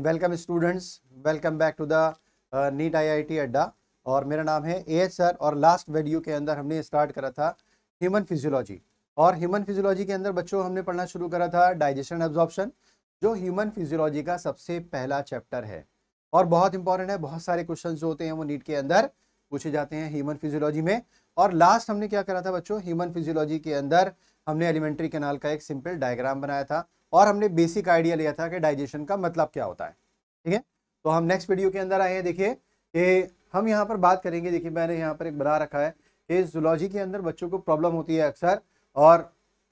Welcome students, welcome back to the NEET IIT अड्डा। और मेरा नाम है एएच सर। और लास्ट वीडियो के अंदर हमने स्टार्ट करा था ह्यूमन फिजियोलॉजी। और ह्यूमन फिजियोलॉजी के अंदर बच्चों हमने पढ़ना शुरू करा था डाइजेशन एब्जॉर्प्शन, जो ह्यूमन फिजियोलॉजी का सबसे पहला चैप्टर है और बहुत इंपॉर्टेंट है। बहुत सारे क्वेश्चन जो होते हैं वो नीट के अंदर पूछे जाते हैं ह्यूमन फिजियोलॉजी में। और लास्ट हमने क्या करा था बच्चों, ह्यूमन फिजियोलॉजी के अंदर हमने एलिमेंट्री कैनाल का एक सिंपल डायग्राम बनाया था और हमने बेसिक आइडिया लिया था कि डाइजेशन का मतलब क्या होता है। ठीक है, तो हम नेक्स्ट वीडियो के अंदर आए हैं। देखिए कि हम यहाँ पर बात करेंगे। देखिए मैंने यहाँ पर एक बना रखा है कि जूलॉजी के अंदर बच्चों को प्रॉब्लम होती है अक्सर, और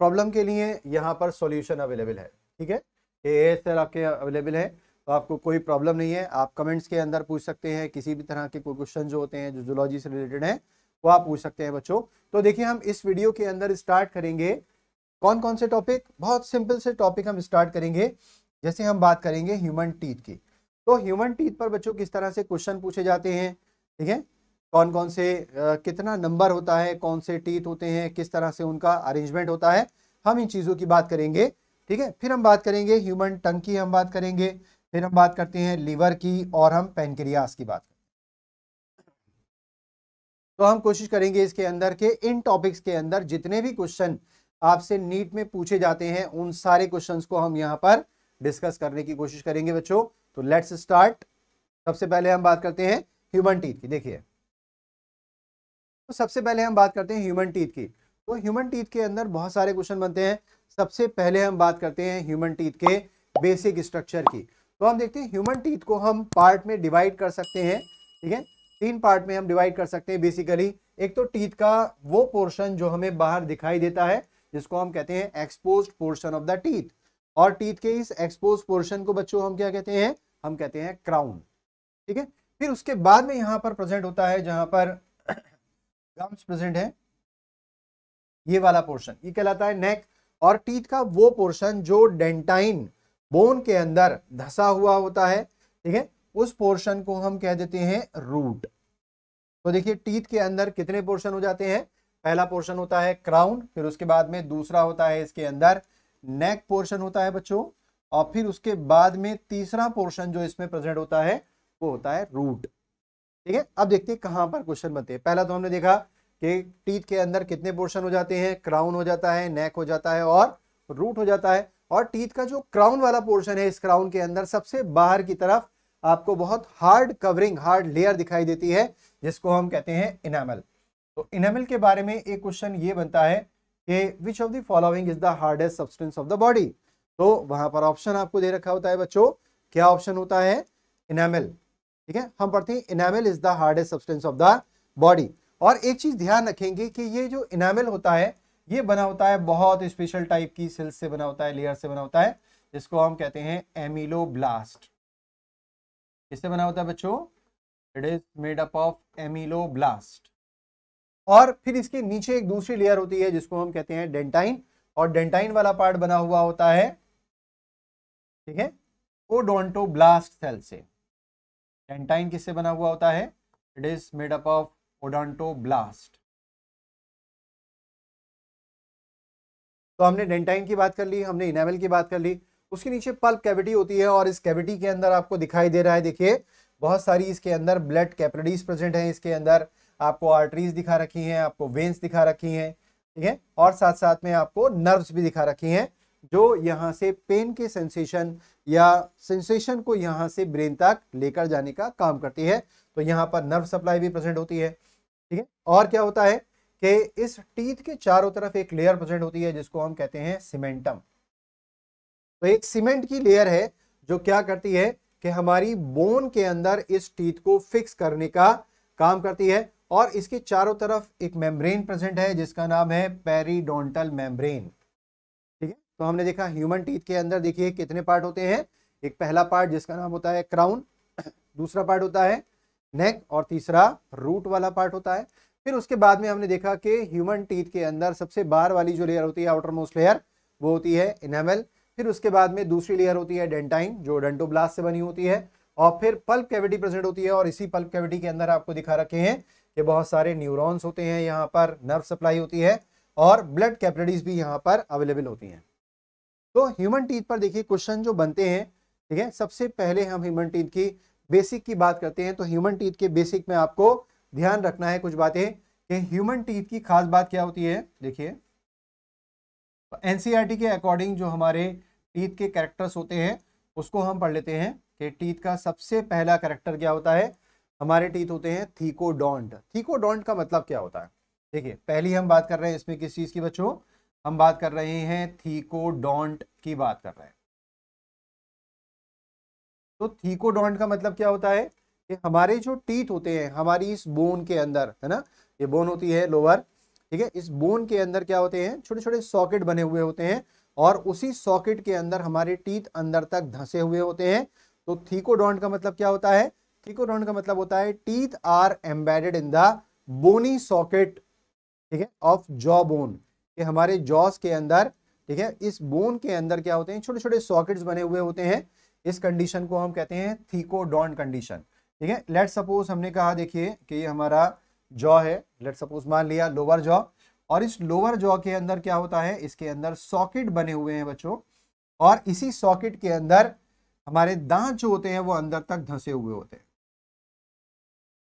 प्रॉब्लम के लिए यहाँ पर सॉल्यूशन अवेलेबल है। ठीक है, ये सर आपके अवेलेबल है, तो आपको कोई प्रॉब्लम नहीं है। आप कमेंट्स के अंदर पूछ सकते हैं, किसी भी तरह के कोई क्वेश्चन जो होते हैं जो जूलॉजी से रिलेटेड है वो आप पूछ सकते हैं बच्चों। तो देखिए हम इस वीडियो के अंदर स्टार्ट करेंगे कौन कौन से टॉपिक, बहुत सिंपल से टॉपिक हम स्टार्ट करेंगे। जैसे हम बात करेंगे ह्यूमन टीथ की, तो ह्यूमन टीथ पर बच्चों किस तरह से क्वेश्चन पूछे जाते हैं। ठीक है, कौन कौन से कितना नंबर होता है, कौन से टीथ होते हैं, किस तरह से उनका अरेंजमेंट होता है, हम इन चीज़ों की बात करेंगे। ठीक है, फिर हम बात करेंगे ह्यूमन टंग की, हम बात करेंगे, फिर हम बात करते हैं लीवर की, और हम पैनक्रियास की बात करेंगे। तो हम कोशिश करेंगे इसके अंदर के इन टॉपिक्स के अंदर जितने भी क्वेश्चन आपसे नीट में पूछे जाते हैं उन सारे क्वेश्चंस को हम यहाँ पर डिस्कस करने की कोशिश करेंगे बच्चों। तो लेट्स स्टार्ट। सबसे पहले हम बात करते हैं ह्यूमन टीथ की। देखिए, तो सबसे पहले हम बात करते हैं ह्यूमन टीथ की। तो ह्यूमन टीथ के अंदर बहुत सारे क्वेश्चन बनते हैं। सबसे पहले हम बात करते हैं ह्यूमन टीथ के बेसिक स्ट्रक्चर की। तो हम देखते हैं ह्यूमन टीथ को हम पार्ट में डिवाइड कर सकते हैं। ठीक है, 3 पार्ट में हम डिवाइड कर सकते हैं बेसिकली। एक तो टीथ का वो पोर्शन जो हमें बाहर दिखाई देता है जिसको हम कहते हैं exposed portion of the teeth, और टीथ के इस एक्सपोज पोर्शन को बच्चों हम क्या कहते हैं, हम कहते हैं क्राउन। ठीक है, फिर उसके बाद में यहां पर प्रेजेंट होता है जहां पर गम्स प्रेजेंट है, ये वाला पोर्शन ये कहलाता है नेक। और टीथ का वो पोर्शन जो डेंटाइन बोन के अंदर धसा हुआ होता है, ठीक है, उस पोर्शन को हम कह देते हैं रूट। तो देखिए टीथ के अंदर कितने पोर्शन हो जाते हैं। पहला पोर्शन होता है क्राउन, फिर उसके बाद में दूसरा होता है इसके अंदर नेक पोर्शन होता है बच्चों, और फिर उसके बाद में तीसरा पोर्शन जो इसमें प्रेजेंट होता है वो होता है रूट। ठीक है, अब देखते हैं कहां पर क्वेश्चन बनते हैं। पहला तो हमने देखा कि टीथ के अंदर कितने पोर्शन हो जाते हैं, क्राउन हो जाता है, नेक हो जाता है और रूट हो जाता है। और टीथ का जो क्राउन वाला पोर्शन है, इस क्राउन के अंदर सबसे बाहर की तरफ आपको बहुत हार्ड कवरिंग, हार्ड लेयर दिखाई देती है जिसको हम कहते हैं इनामल। तो इनामल के बारे में एक क्वेश्चन ये बनता है कि which of the following is the hardest substance of the body. तो वहां पर ऑप्शन आपको दे रखा होता है बच्चों, क्या ऑप्शन होता है, इनामल। ठीक है, हम पढ़ते हैं enamel is the hardest substance of the body. और एक चीज ध्यान रखेंगे कि ये जो इनामल होता है ये बना होता है बहुत स्पेशल टाइप की सेल्स से बना होता है, लेयर से बना होता है, जिसको हम कहते हैं एमिलोब्लास्ट। किससे बना होता है बच्चों, it is made up of ameloblast. और फिर इसके नीचे एक दूसरी लेयर होती है जिसको हम कहते हैं डेंटाइन, और डेंटाइन वाला पार्ट बना हुआ होता है, ठीक है, ओडोंटोब्लास्ट सेल से। डेंटाइन किससे बना हुआ होता है, it is made up of odontoblast. तो हमने डेंटाइन की बात कर ली, हमने इनामल की बात कर ली। उसके नीचे पल्प कैविटी होती है, और इस कैविटी के अंदर आपको दिखाई दे रहा है, देखिए बहुत सारी इसके अंदर ब्लड कैपिलरीज प्रेजेंट हैं। इसके अंदर आपको आर्टरीज दिखा रखी हैं, आपको वेन्स दिखा रखी हैं, ठीक है, और साथ साथ में आपको नर्व्स भी दिखा रखी हैं जो यहाँ से पेन के सेंसेशन या सेंसेशन को यहाँ से ब्रेन तक लेकर जाने का काम करती है। तो यहाँ पर नर्व सप्लाई भी प्रेजेंट होती है। ठीक है, और क्या होता है कि इस टीथ के चारों तरफ एक लेयर प्रेजेंट होती है जिसको हम कहते हैं सीमेंटम। तो एक सीमेंट की लेयर है जो क्या करती है कि हमारी बोन के अंदर इस टीथ को फिक्स करने का काम करती है। और इसके चारों तरफ एक मेम्ब्रेन प्रेजेंट है जिसका नाम है पेरिडोंटल मेम्ब्रेन। ठीक है, तो हमने देखा ह्यूमन टीथ के अंदर देखिए कितने पार्ट होते हैं। एक पहला पार्ट जिसका नाम होता है क्राउन, दूसरा पार्ट होता है नेक, और तीसरा रूट वाला पार्ट होता है। फिर उसके बाद में हमने देखा कि ह्यूमन टीथ के अंदर सबसे बाहर वाली जो लेयर होती है, आउटर मोस्ट लेयर, वो होती है इनामल। फिर उसके बाद में दूसरी लेयर होती है डेंटाइन जो ओडोंटोब्लास्ट से बनी होती है, और फिर पल्प कैविटी प्रेजेंट होती है। और इसी पल्प कैविटी के अंदर आपको दिखा रखे हैं कि बहुत सारे न्यूरॉन्स होते हैं, यहाँ पर नर्व सप्लाई होती है, और ब्लड कैपिलरीज भी यहाँ पर अवेलेबल होती हैं। तो ह्यूमन टीथ पर देखिए क्वेश्चन जो बनते हैं ठीक है, सबसे पहले हम ह्यूमन टीथ की बेसिक की बात करते हैं। तो ह्यूमन टीथ के बेसिक में आपको ध्यान रखना है कुछ बातें कि ह्यूमन टीथ की खास बात क्या होती है। देखिए, तो एनसीईआरटी के अकॉर्डिंग जो हमारे टीथ के कैरेक्टर्स होते हैं उसको हम पढ़ लेते हैं कि टीथ का सबसे पहला कैरेक्टर क्या होता है। हमारे टीथ होते हैं थीकोडोंट। थीकोडोंट का मतलब क्या होता है। देखिए, पहली हम बात कर रहे हैं इसमें किस चीज की बच्चों, हम बात कर रहे हैं थीकोडोंट की बात कर रहे हैं। तो थीकोडोंट का मतलब क्या होता है कि हमारे जो टीथ होते हैं हमारी इस बोन के अंदर, है ना, ये बोन होती है लोअर, ठीक है, इस बोन के अंदर क्या होते हैं, छोटे छोटे सॉकेट बने हुए होते हैं और उसी सॉकेट के अंदर हमारे टीथ अंदर तक धंसे हुए होते हैं। तो थीकोडोंट का मतलब क्या होता है, थीकोडोंट का मतलब होता है teeth are embedded in the bony socket, ठीक है, ऑफ जॉ बोन, कि हमारे जॉस के अंदर, ठीक है, इस बोन के अंदर क्या होते हैं, छोटे छोटे सॉकेट्स बने हुए होते हैं। इस कंडीशन को हम कहते हैं थीकोडोंट कंडीशन। ठीक है, लेट सपोज हमने कहा, देखिए कि ये हमारा जॉ है, लेट सपोज मान लिया लोअर जॉ, और इस लोअर जॉ के अंदर क्या होता है, इसके अंदर सॉकेट बने हुए हैं बच्चों, और इसी सॉकेट के अंदर हमारे दांत जो होते हैं वो अंदर तक धंसे हुए होते हैं।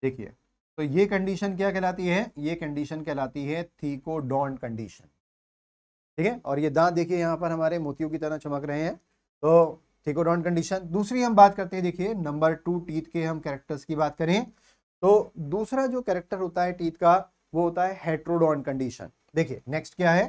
देखिए, तो ये कंडीशन क्या कहलाती है, ये कंडीशन कहलाती है थीकोडोंट कंडीशन। ठीक है, और ये दांत देखिए यहाँ पर हमारे मोतियों की तरह चमक रहे हैं। तो थीकोडोंट कंडीशन। दूसरी हम बात करते हैं, देखिए नंबर 2 टीथ के हम कैरेक्टर्स की बात करें तो दूसरा जो कैरेक्टर होता है टीथ का वो होता है हेट्रोडोंट कंडीशन। देखिए नेक्स्ट क्या है,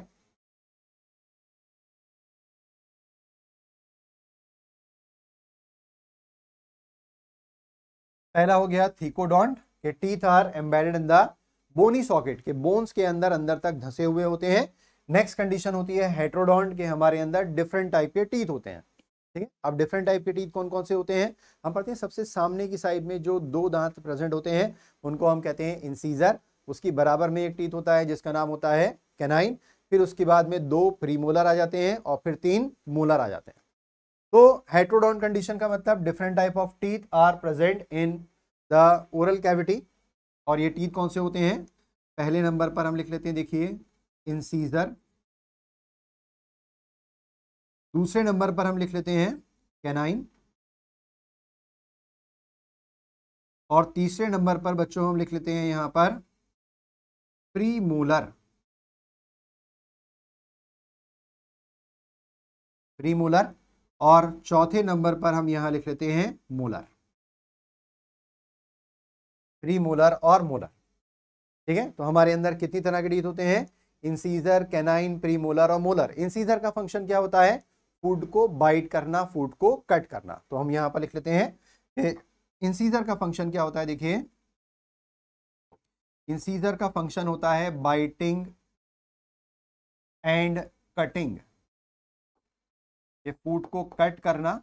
पहला हो गया थीकोडोंट के teeth are embedded in the bony socket, के बोन्स के अंदर अंदर तक धंसे हुए होते हैं। नेक्स्ट कंडीशन होती है हेट्रोडोंट के हमारे अंदर डिफरेंट टाइप के टीथ होते हैं। ठीक है, अब डिफरेंट टाइप के टीथ कौन कौन से होते हैं, हम पढ़ते हैं सबसे सामने की साइड में जो दो दांत प्रेजेंट होते हैं उनको हम कहते हैं इंसीजर। उसकी बराबर में एक टीथ होता है जिसका नाम होता है कैनाइन। फिर उसके बाद में 2 प्रीमोलर आ जाते हैं और फिर 3 मोलर आ जाते हैं। तो हेट्रोडोंट कंडीशन का मतलब different type of teeth are present in the oral cavity. और ये टीथ कौन से होते हैं, पहले नंबर पर हम लिख लेते हैं, देखिए इंसीजर। दूसरे नंबर पर हम लिख लेते हैं कैनाइन। और तीसरे नंबर पर बच्चों हम लिख लेते हैं यहां पर प्रीमोलर। प्रीमोलर। और चौथे नंबर पर हम यहां लिख लेते हैं मोलर। प्रीमोलर और मोलर। ठीक है, तो हमारे अंदर कितनी तरह के टीथ होते हैं, इंसीजर, कैनाइन, प्रीमोलर और मोलर। इंसीजर का फंक्शन क्या होता है, फूड को बाइट करना, फूड को कट करना। तो हम यहां पर लिख लेते हैं इंसीजर का फंक्शन क्या होता है। देखिए, इंसीजर का फंक्शन होता है बाइटिंग एंड कटिंग, ये फूड को कट करना।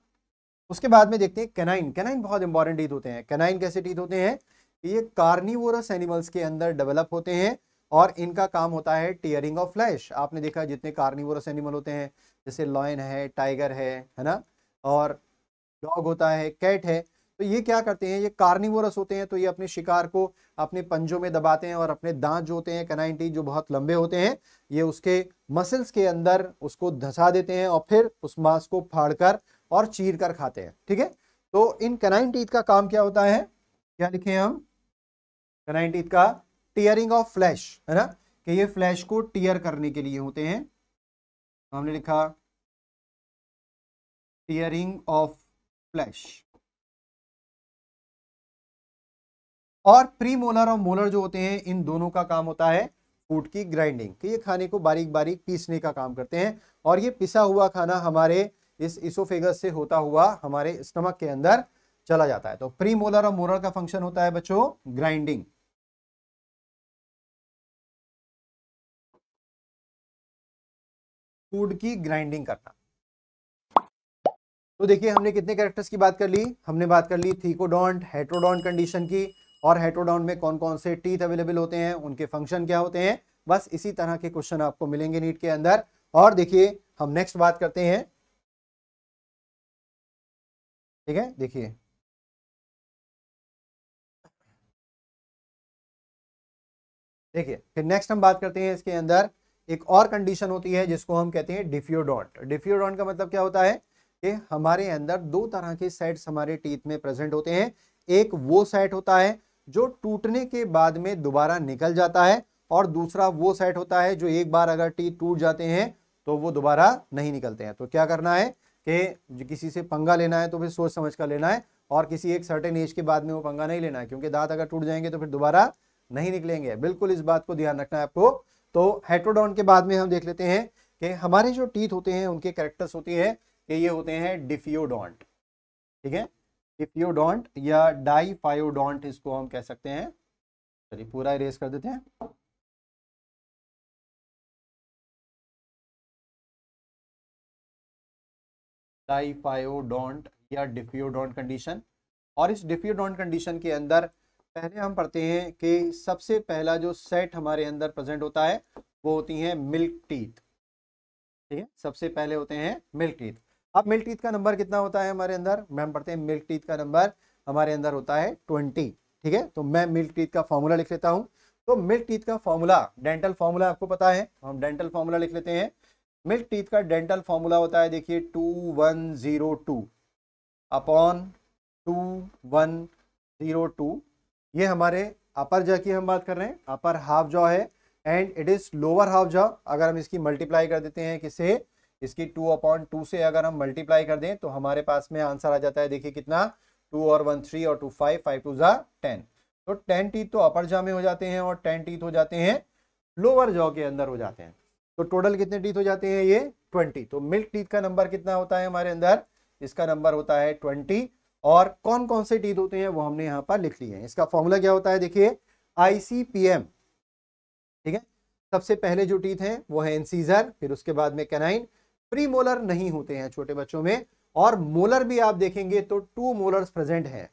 उसके बाद में देखते हैं कैनाइन। कैनाइन बहुत इंपॉर्टेंट टीथ होते हैं। कैनाइन कैसे टीथ होते हैं, ये कार्निवोरस एनिमल्स के अंदर डेवलप होते हैं और इनका काम होता है टीयरिंग ऑफ फ्लैश। आपने देखा जितने कार्निवोरस एनिमल होते हैं जैसे लॉयन है, टाइगर है ना, और डॉग होता है, कैट है, तो ये क्या करते हैं, ये कार्निवोरस होते हैं। तो ये अपने शिकार को अपने पंजों में दबाते हैं और अपने दांत जो होते हैं कैनाइन टीथ जो बहुत लंबे होते हैं ये उसके मसल्स के अंदर उसको धंसा देते हैं और फिर उस मांस को फाड़कर और चीर कर खाते हैं। ठीक है, तो इन कैनाइन टीथ का काम क्या होता है, क्या लिखे हम, कैनाइन टीथ का टीयरिंग ऑफ फ्लैश, है ना, कि ये फ्लैश को टीयर करने के लिए होते हैं। तो हमने लिखा टीयरिंग ऑफ फ्लैश। और प्रीमोलर और मोलर जो होते हैं इन दोनों का काम होता है फूड की ग्राइंडिंग, कि ये खाने को बारीक बारीक पीसने का काम करते हैं और ये पिसा हुआ खाना हमारे इस इसोफेगस से होता हुआ हमारे स्टमक के अंदर चला जाता है। तो प्रीमोलर और मोलर का फंक्शन होता है बच्चों ग्राइंडिंग, फूड की ग्राइंडिंग करना। तो देखिए हमने कितने कैरेक्टर्स की बात कर ली, हमने बात कर ली थीकोडोंट, हेट्रोडोंट कंडीशन की, और हेट्रोडोंट में कौन कौन से टीथ अवेलेबल होते हैं, उनके फंक्शन क्या होते हैं। बस इसी तरह के क्वेश्चन आपको मिलेंगे नीट के अंदर। और देखिए हम नेक्स्ट बात करते हैं, ठीक है, देखिए देखिए फिर नेक्स्ट हम बात करते हैं इसके अंदर एक और कंडीशन होती है जिसको हम कहते हैं डिफियोडोंट। डिफियोडोंट का मतलब क्या होता है, कि हमारे अंदर दो तरह के सेट्स हमारे टीथ में प्रेजेंट होते हैं। एक वो सेट होता है जो टूटने के बाद में दोबारा निकल जाता है, और दूसरा वो सेट होता है जो एक बार अगर टीथ टूट जाते हैं तो वो दोबारा नहीं निकलते हैं। तो क्या करना है कि किसी से पंगा लेना है तो फिर सोच समझ कर लेना है, और किसी एक सर्टेन एज के बाद में वो पंगा नहीं लेना है, क्योंकि दांत अगर टूट जाएंगे तो फिर दोबारा नहीं निकलेंगे। बिल्कुल इस बात को ध्यान रखना है आपको। तो हेटेरोडोंट के बाद में हम देख लेते हैं कि हमारे जो टीथ होते हैं उनके कैरेक्टर्स होती है कि ये होते हैं डिफियोडोंट। ठीक है, डिफियोडोंट या डाइफायोडोंट इसको हम कह सकते हैं। चलिए पूरा इरेज कर देते हैं। डाइफायोडोंट या डिफियोडोंट कंडीशन। और इस डिफियोडोंट कंडीशन के अंदर पहले हम पढ़ते हैं कि सबसे पहला जो सेट हमारे अंदर प्रेजेंट होता है वो होती है मिल्क टीथ। ठीक है, सबसे पहले होते हैं मिल्क टीथ। अब मिल्क टीथ का नंबर कितना होता है हमारे अंदर, हम पढ़ते हैं मिल्क टीथ का नंबर हमारे अंदर होता है 20। ठीक है, तो मैं मिल्क टीथ का फॉर्मूला लिख लेता हूं। तो मिल्क टीथ का फॉर्मूला, डेंटल फॉर्मूला आपको पता है, हम डेंटल फॉर्मूला लिख लेते हैं। मिल्क टीथ का डेंटल फॉर्मूला होता है, देखिए 2102 अपॉन 2102। ये हमारे अपर जॉ की हम बात कर रहे हैं, अपर हाफ जॉ है, and it is lower half jaw. अगर हम इसकी मल्टीप्लाई कर देते हैं किससे, इसकी 2/2 से अगर हम मल्टीप्लाई कर दें तो हमारे पास में आंसर आ जाता है, देखिए कितना, 2 और 1 3 और 2 5, 5 2 10। तो 10 टीथ तो अपर जॉ में हो जाते हैं और 10 टीथ हो जाते हैं लोअर जॉ के अंदर हो जाते हैं। तो टोटल कितने टीथ हो जाते हैं, ये 20। तो मिल्क टीथ का नंबर कितना होता है हमारे अंदर, इसका नंबर होता है 20। और कौन कौन से टीथ होते हैं वो हमने यहाँ पर लिख लिए हैं। इसका फॉर्मूला क्या होता है, देखिए ICPM। ठीक है, सबसे पहले जो टीथ हैं वो है इंसीजर, फिर उसके बाद में कैनाइन। प्रीमोलर नहीं होते हैं छोटे बच्चों में, और मोलर भी आप देखेंगे तो 2 मोलर्स प्रेजेंट हैं।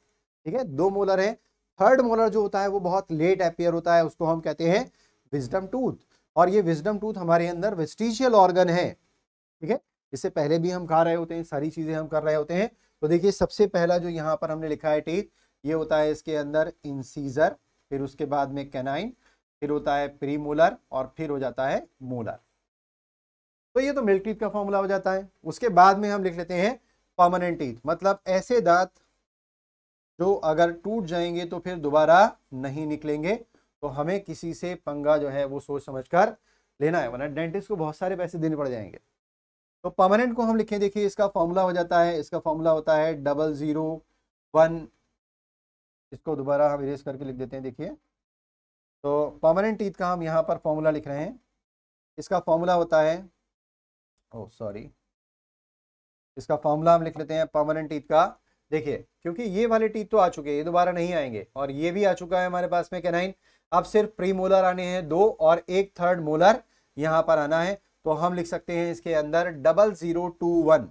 ठीक है, 2 मोलर है। थर्ड मोलर जो होता है वो बहुत लेट अपीयर होता है, उसको हम कहते हैं विजडम टूथ। और ये विजडम टूथ हमारे अंदर वेस्टिजियल ऑर्गन है। ठीक है, इससे पहले भी हम खा रहे होते हैं, सारी चीजें हम कर रहे होते हैं। तो देखिए सबसे पहला जो यहाँ पर हमने लिखा है टीथ, ये होता है इसके अंदर इंसीजर, फिर उसके बाद में कैनाइन, फिर होता है प्रीमोलर, और फिर हो जाता है मोलर। तो ये तो मिल्क टीथ का फॉर्मूला हो जाता है। उसके बाद में हम लिख लेते हैं परमानेंट टीथ, मतलब ऐसे दांत जो अगर टूट जाएंगे तो फिर दोबारा नहीं निकलेंगे। तो हमें किसी से पंगा जो है वो सोच समझकर लेना है, वरना डेंटिस्ट को बहुत सारे पैसे देने पड़ जाएंगे। तो परमानेंट को हम लिखें, देखिए इसका फॉर्मूला हो जाता है, इसका फॉर्मूला होता है 001। इसको दोबारा हम इरेज करके लिख देते हैं। देखिए तो परमानेंट टीथ का हम यहाँ पर फॉर्मूला लिख रहे हैं, इसका फॉर्मूला होता है, इसका फॉर्मूला हम लिख लेते हैं परमानेंट टीथ का। देखिए क्योंकि ये वाले टीथ तो आ चुके हैं, ये दोबारा नहीं आएंगे, और ये भी आ चुका है हमारे पास में कैनाइन। अब सिर्फ प्री मोलर आने हैं 2, और एक थर्ड मोलर यहाँ पर आना है। तो हम लिख सकते हैं इसके अंदर 0021।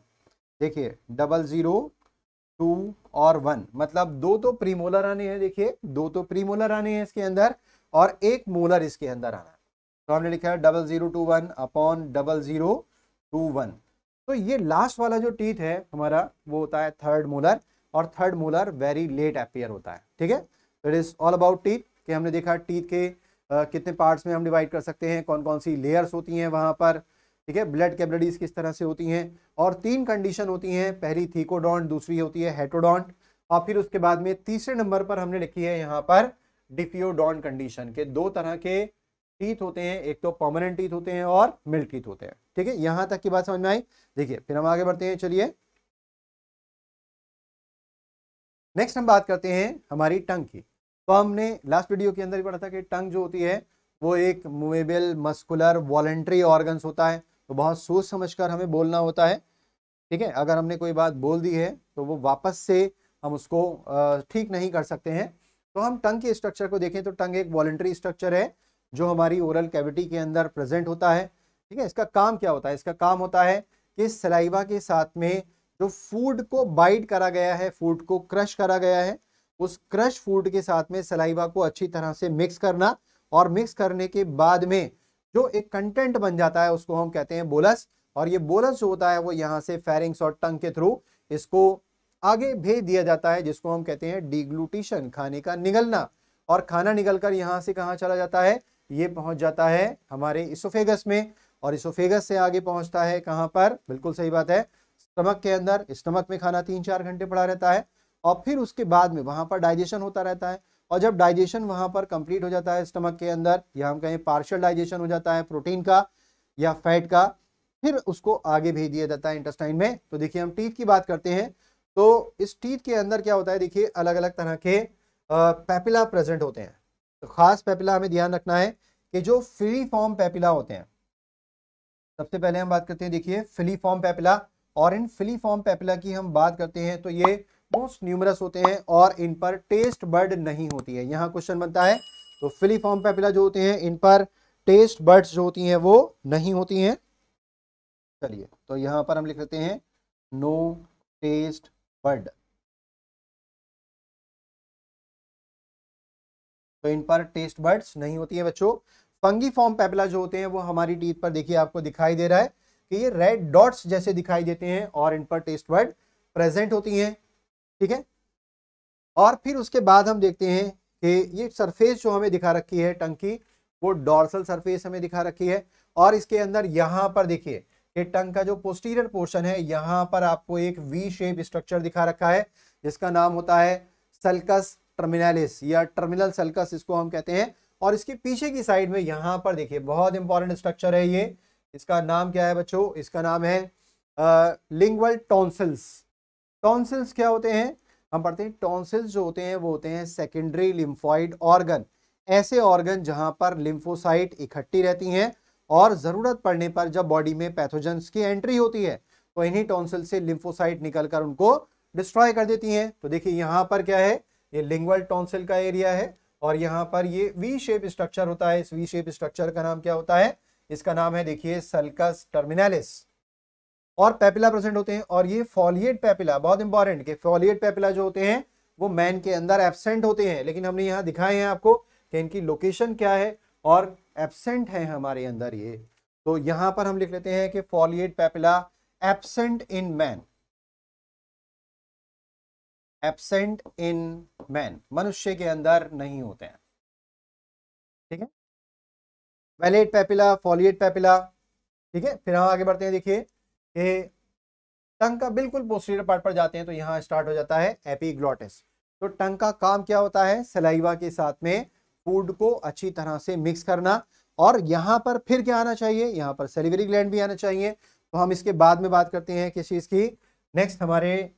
देखिए 002 और 1, मतलब 2 तो प्रीमोलर आने हैं। देखिए 2 तो प्रीमोलर आने हैं इसके अंदर, और एक मोलर इसके अंदर आना है। तो हमने लिखा है 0021 अपॉन 0021। तो ये लास्ट वाला जो टीथ है हमारा वो होता है थर्ड मोलर, और third molar very late appear होता है। ठीक है, it is all about teeth कि हमने देखा टीथ के कितने पार्ट्स में हम डिवाइड कर सकते हैं, कौन कौन सी लेयर्स होती हैं वहां पर। ठीक है, ब्लड कैपिलरीज किस तरह से होती हैं, और 3 कंडीशन होती हैं, पहली थीकोडोंट, दूसरी होती है हेटेरोडोंट, और फिर उसके बाद में तीसरे नंबर पर हमने लिखी है यहाँ पर डिफियोडोंट कंडीशन के 2 तरह के टीथ होते हैं, एक तो परमानेंट टीथ होते हैं और मिल्क टीथ होते हैं। ठीक है, यहां तक की बात समझ में आई। देखिए फिर हम आगे बढ़ते हैं, चलिए नेक्स्ट हम बात करते हैं हमारी टंग की। तो हमने लास्ट वीडियो के अंदर ही पढ़ा था कि टंग जो होती है वो एक मूवेबल मस्कुलर वॉलंटरी ऑर्गन्स होता है। तो बहुत सोच समझकर हमें बोलना होता है। ठीक है, अगर हमने कोई बात बोल दी है तो वो वापस से हम उसको ठीक नहीं कर सकते हैं। तो हम टंग के स्ट्रक्चर को देखें तो टंग एक वॉलंटरी स्ट्रक्चर है जो हमारी ओरल कैविटी के अंदर प्रेजेंट होता है। ठीक है, इसका काम क्या होता है, इसका काम होता है कि सलाइवा के साथ में जो फूड को बाइट करा गया है, फूड को क्रश करा गया है, उस क्रश फूड के साथ में सलाइवा को अच्छी तरह से मिक्स करना, और मिक्स करने के बाद में जो एक कंटेंट बन जाता है उसको हम कहते हैं बोलस। और ये बोलस जो होता है वो यहाँ से फेरिंग्स और टंग के थ्रू इसको आगे भेज दिया जाता है, जिसको हम कहते हैं डिग्लूटिशन, खाने का निगलना। और खाना निकलकर यहाँ से कहाँ चला जाता है, ये पहुंच जाता है हमारे इसोफेगस में, और इसोफेगस से आगे पहुंचता है कहां पर, बिल्कुल सही बात है, स्टमक के अंदर, स्टमक में खाना 3-4 घंटे पड़ा रहता है और फिर उसके बाद में वहां पर डाइजेशन होता रहता है। और जब डाइजेशन वहां पर कंप्लीट हो जाता है स्टमक के अंदर, या हम कहें पार्शियल डाइजेशन हो जाता है प्रोटीन का या फैट का, फिर उसको आगे भेज दिया जाता है इंटेस्टाइन में। तो देखिए हम टीथ की बात करते हैं, तो इस टीथ के अंदर क्या होता है, देखिए अलग अलग तरह के पेपिला प्रेजेंट होते हैं। तो खास पेपिला हमें ध्यान रखना है कि जो फिलीफॉर्म पेपिला होते हैं, सबसे पहले हम बात करते हैं देखिए फिलीफॉर्म पेपिला। और इन फिलीफॉर्म पेपिला की हम बात करते हैं तो ये मोस्ट न्यूमरस होते हैं और इन पर टेस्ट बर्ड नहीं होती है। यहाँ क्वेश्चन बनता है, तो फिलीफॉर्म पेपिला जो होते हैं इन पर टेस्ट बर्ड्स जो होती हैं वो नहीं होती हैं। चलिए तो यहाँ पर हम लिख लेते हैं नो टेस्ट बर्ड, तो इन पर टेस्ट बर्ड्स नहीं होती है बच्चों। फंगीफॉर्म पेपिला जो होते हैं वो हमारी टीथ पर देखिए आपको दिखाई दे रहा है कि ये रेड डॉट्स जैसे दिखाई देते हैं और इन पर टेस्ट बर्ड प्रेजेंट होती हैं, ठीक है। और फिर उसके बाद हम देखते हैं कि ये सरफेस जो हमें दिखा रखी है टंग की, वो डॉर्सल सरफेस हमें दिखा रखी है। और इसके अंदर यहाँ पर देखिए कि टंग का जो पोस्टीरियर पोर्शन है, यहाँ पर आपको एक वी शेप स्ट्रक्चर दिखा रखा है जिसका नाम होता है सल्कस टर्मिनलिस या टर्मिनल सल्कस इसको हम कहते हैं। और इसके पीछे की साइड में यहाँ पर देखिए बहुत इंपॉर्टेंट स्ट्रक्चर है ये, इसका नाम क्या है बच्चों, इसका नाम है लिंगुअल टॉन्सिल्स। टॉन्सिल्स क्या होते हैं, हम पढ़ते हैं टॉन्सिल्स जो होते हैं वो होते हैं सेकेंडरी लिम्फॉइड ऑर्गन, ऐसे ऑर्गन जहां पर लिम्फोसाइट इकट्ठी रहती हैं और जरूरत पड़ने पर जब बॉडी में पैथोजेंस की एंट्री होती है तो इन्हीं टॉन्सिल से लिम्फोसाइट निकलकर उनको डिस्ट्रॉय कर देती हैं। तो देखिए यहाँ पर क्या है, ये लिंगुअल टॉन्सिल का एरिया है और यहाँ पर ये वी शेप स्ट्रक्चर होता है। इस वी शेप स्ट्रक्चर का नाम क्या होता है, इसका नाम है देखिए सल्कस टर्मिनलिस। और पेपिला प्रेजेंट होते हैं और ये फॉलिएट पेपिला, बहुत इंपॉर्टेंट कि फॉलिएट पेपिला जो होते हैं वो मैन के अंदर एब्सेंट होते हैं, लेकिन हमने यहाँ दिखाए हैं आपको कि इनकी लोकेशन क्या है और एब्सेंट है हमारे अंदर ये। तो यहाँ पर हम लिख लेते हैं कि foliate papilla absent in man, absent in man, मनुष्य के अंदर नहीं होते हैं, ठीक है। वेलेट पेपिला, फॉलिएट पेपिला, ठीक है। फिर हम आगे बढ़ते हैं, देखिए कि टंग का बिल्कुल पोस्टीरियर पार्ट पर जाते हैं तो यहाँ स्टार्ट हो जाता है एपिग्लॉटिस। तो टंग का काम क्या होता है, सलाइवा के साथ में फूड को अच्छी तरह से मिक्स करना। और यहाँ पर फिर क्या आना चाहिए, यहाँ पर सैलिवरी ग्लैंड भी आना चाहिए। तो हम इसके बाद में बात करते हैं किस चीज की, नेक्स्ट हमारे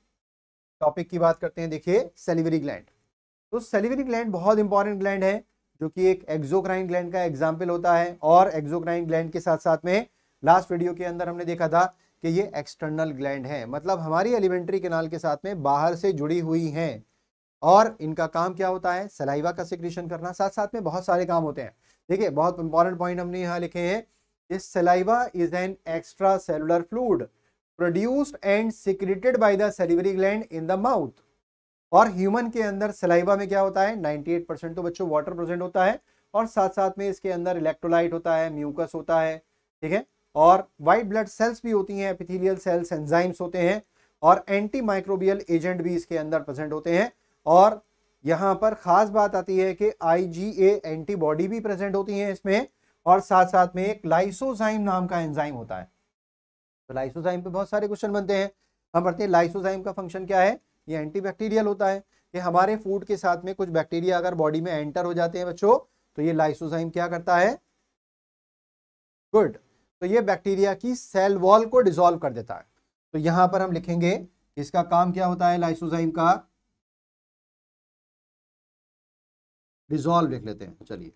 टॉपिक की बात करते हैं देखिए सैलिवरी ग्लैंड। तो सैलिवरी ग्लैंड बहुत इंपॉर्टेंट ग्लैंड है जो कि एक एक्सोक्राइन ग्लैंड का एग्जाम्पल होता है। और एक्सोक्राइन ग्लैंड के साथ साथ में लास्ट वीडियो के अंदर हमने देखा था कि ये एक्सटर्नल ग्लैंड है, मतलब हमारी एलिमेंट्री कैनाल के साथ में बाहर से जुड़ी हुई हैं। और इनका काम क्या होता है, सलाइवा का सिक्रीशन करना, साथ साथ में बहुत सारे काम होते हैं। देखिए बहुत इंपॉर्टेंट पॉइंट हमने यहाँ लिखे हैं, इस saliva is an extra cellular fluid produced and secreted by the salivary gland in the mouth. और ह्यूमन के अंदर सलाइवा में क्या होता है, 98% तो बच्चों वाटर प्रेजेंट होता है और साथ साथ में इसके अंदर इलेक्ट्रोलाइट होता है, म्यूकस होता है, ठीक है। और वाइट ब्लड सेल्स भी होती हैं, एपिथेलियल सेल्स, एंजाइम्स होते हैं और एंटी माइक्रोबियल एजेंट भी इसके अंदर प्रेजेंट होते हैं। और यहाँ पर खास बात आती है कि IgA एंटीबॉडी भी प्रेजेंट होती हैं इसमें, और साथ साथ में एक लाइसोजाइम नाम का एंजाइम होता है। तो लाइसोजाइम पे बहुत सारे क्वेश्चन बनते हैं। हम पढ़ते हैं लाइसोजाइम का फंक्शन क्या है, ये एंटीबैक्टीरियल होता है कि हमारे फूड के साथ में कुछ बैक्टीरिया अगर बॉडी में एंटर हो जाते हैं बच्चों, तो ये लाइसोजाइम क्या करता है, गुड, तो ये बैक्टीरिया की सेल वॉल को डिसॉल्व कर देता है। तो यहां पर हम लिखेंगे इसका काम क्या होता है, लाइसोजाइम का डिसॉल्व लिख लेते हैं, चलिए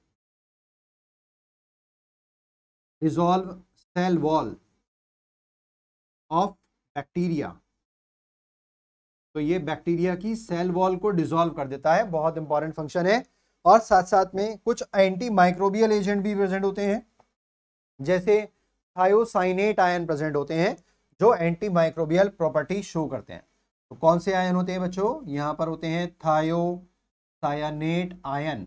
dissolve cell wall of bacteria. तो ये बैक्टीरिया की सेल वॉल को डिसॉल्व कर देता है, बहुत इंपॉर्टेंट फंक्शन है। और साथ साथ में कुछ एंटी माइक्रोबियल एजेंट भी प्रेजेंट होते हैं, जैसे थायोसाइनेट आयन प्रेजेंट होते हैं जो एंटी माइक्रोबियल प्रॉपर्टी शो करते हैं। तो कौन से आयन होते हैं बच्चों, यहां पर होते हैं थायोसाइनेट आयन।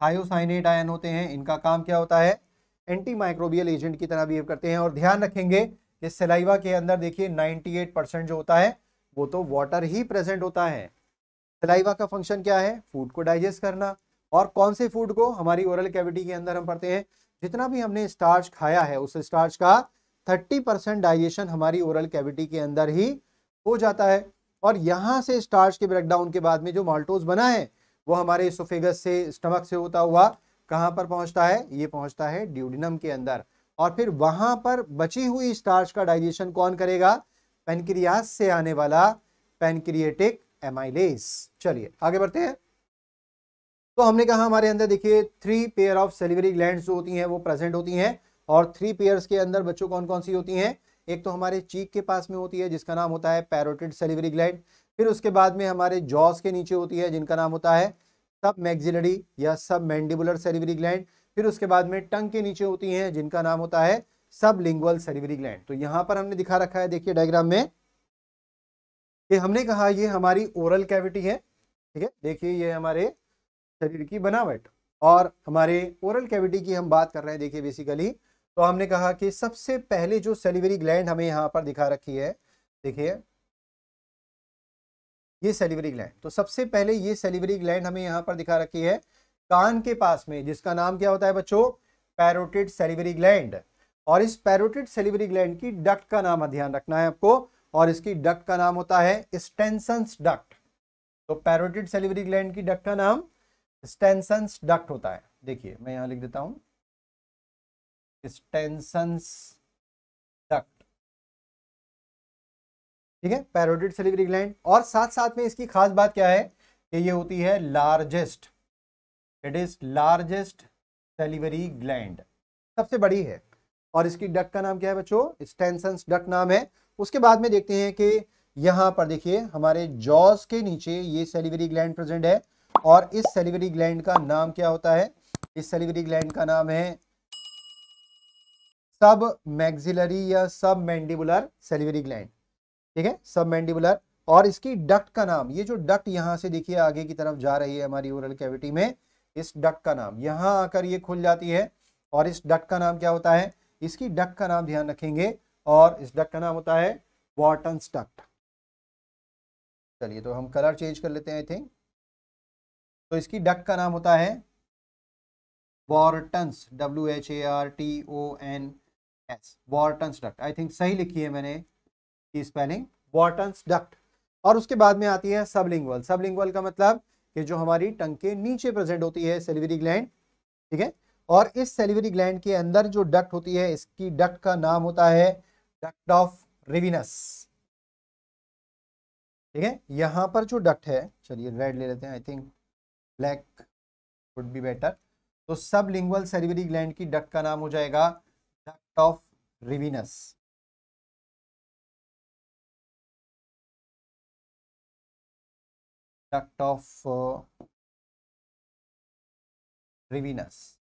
थायोसाइनेट आयन होते हैं, इनका काम क्या होता है, एंटी माइक्रोबियल एजेंट की तरह बिहेव करते हैं। और ध्यान रखेंगे कि सलाइवा के अंदर देखिए 98% जो होता है वो तो वाटर ही प्रेजेंट होता है। सलाइवा का फंक्शन क्या है, फूड को डाइजेस्ट करना। और कौन से फूड को, हमारी ओरल कैविटी के अंदर हम पढ़ते हैं जितना भी हमने स्टार्च खाया है उस स्टार्च का 30% डाइजेशन हमारी ओरल कैविटी के अंदर ही हो जाता है। और यहां से स्टार्च के ब्रेकडाउन के बाद में जो माल्टोज बना है वो हमारे इसोफेगस से, स्टमक से होता हुआ कहां पर पहुंचता है? ये पहुंचता है ड्यूडिनम के अंदर। और फिर वहां पर बची हुई स्टार्च का डाइजेशन कौन करेगा? पैनक्रियास से आने वाला पैनक्रिएटिक एमाइलेज। चलिए आगे बढ़ते हैं। तो हमने कहा हमारे अंदर देखिए 3 पेयर ऑफ सेलिवरी ग्लैंड्स जो होती हैं वो प्रेजेंट होती हैं। और 3 पेयर्स के अंदर बच्चों कौन कौन सी होती हैं? एक तो हमारे चीक के पास में होती है जिसका नाम होता है पैरोटिड सेलिवरी ग्लैंड। फिर उसके बाद में हमारे जॉस के नीचे होती है जिनका नाम होता है सब मैक्सिलरी या सब मैंडिबुलर सेलिवरी ग्लैंड। फिर उसके बाद में टंग के नीचे होती हैं जिनका नाम होता है सब लिंगुअल सेलिवरी ग्लैंड। तो यहां पर हमने दिखा रखा है, देखिए डायग्राम में, कि हमने कहा ये हमारी ओरल कैविटी है, ठीक है। देखिए ये हमारे शरीर की बनावट और हमारे ओरल कैविटी की हम बात कर रहे हैं। देखिए बेसिकली तो हमने कहा कि सबसे पहले जो सेलिवरी ग्लैंड हमें यहां पर दिखा रखी है, देखिए ये सेलिवरी ग्लैंड। तो सबसे पहले ये सेलिवरी ग्लैंड हमें यहां पर दिखा रखी है कान के पास में, जिसका नाम क्या होता है बच्चों? Parotid salivary gland. और इस पैरोटिड सेलिवरी ग्लैंड की डक्ट का नाम ध्यान रखना है आपको, और इसकी डक्ट का नाम होता है स्टेनसन्स डक्ट। तो पैरोटिड सेलिवरी ग्लैंड की डक्ट का नाम स्टेनसन्स डक्ट होता है। देखिए मैं यहां लिख देता हूं स्टेनसन्स डक्ट, ठीक है, पैरोटिड सेलिवरी ग्लैंड। और साथ साथ में इसकी खास बात क्या है कि ये होती है largest, it is largest salivary gland, सबसे बड़ी है। और इसकी डक्ट का नाम क्या है बच्चों? स्टेनसन्स डक्ट नाम है। उसके बाद में देखते हैं कि यहां पर देखिए हमारे जॉस के नीचे ये सेलिवरी ग्लैंड प्रेजेंट है। और इस सेलिवरी ग्लैंड का नाम क्या होता है? इस सेलिवरी ग्लैंड का नाम है सब मैक्सिलरी या सब मैंडिबुलर सेलिवरी ग्लैंड, ठीक है, सब मैंडिबुलर। और इसकी डक्ट का नाम, ये जो डक्ट यहां से देखिए आगे की तरफ जा रही है हमारी ओरल कैविटी में, इस डक्ट का नाम, यहां आकर ये खुल जाती है। और इस डक्ट का नाम क्या होता है? इसकी डक्ट का नाम ध्यान रखेंगे, और इस डक्ट का नाम होता है वॉर्टन्स डक्ट। चलिए तो हम कलर चेंज कर लेते हैं आई थिंक। तो इसकी डक्ट का नाम होता है वॉर्टन्स, WHARTONS, वॉर्टन्स डक्ट। आई थिंक सही लिखी है मैंने की स्पेलिंग, वॉर्टन्स डक्ट। और उसके बाद में आती है सबलिंगुअल। सबलिंगुअल का मतलब कि जो हमारी टंग के नीचे प्रेजेंट होती है सेलिवरी ग्लैंड, ठीक है। और इस सेलिवरी ग्लैंड के अंदर जो डक्ट होती है, इसकी डक्ट का नाम होता है डक्ट ऑफ रिविनस, ठीक है। यहां पर जो डक्ट है, चलिए रेड ले लेते हैं, I think black would be better. तो सबलिंगुअल सेलिवरी ग्लैंड की डक्ट का नाम हो जाएगा duct of Rivinus, duct of Rivinus,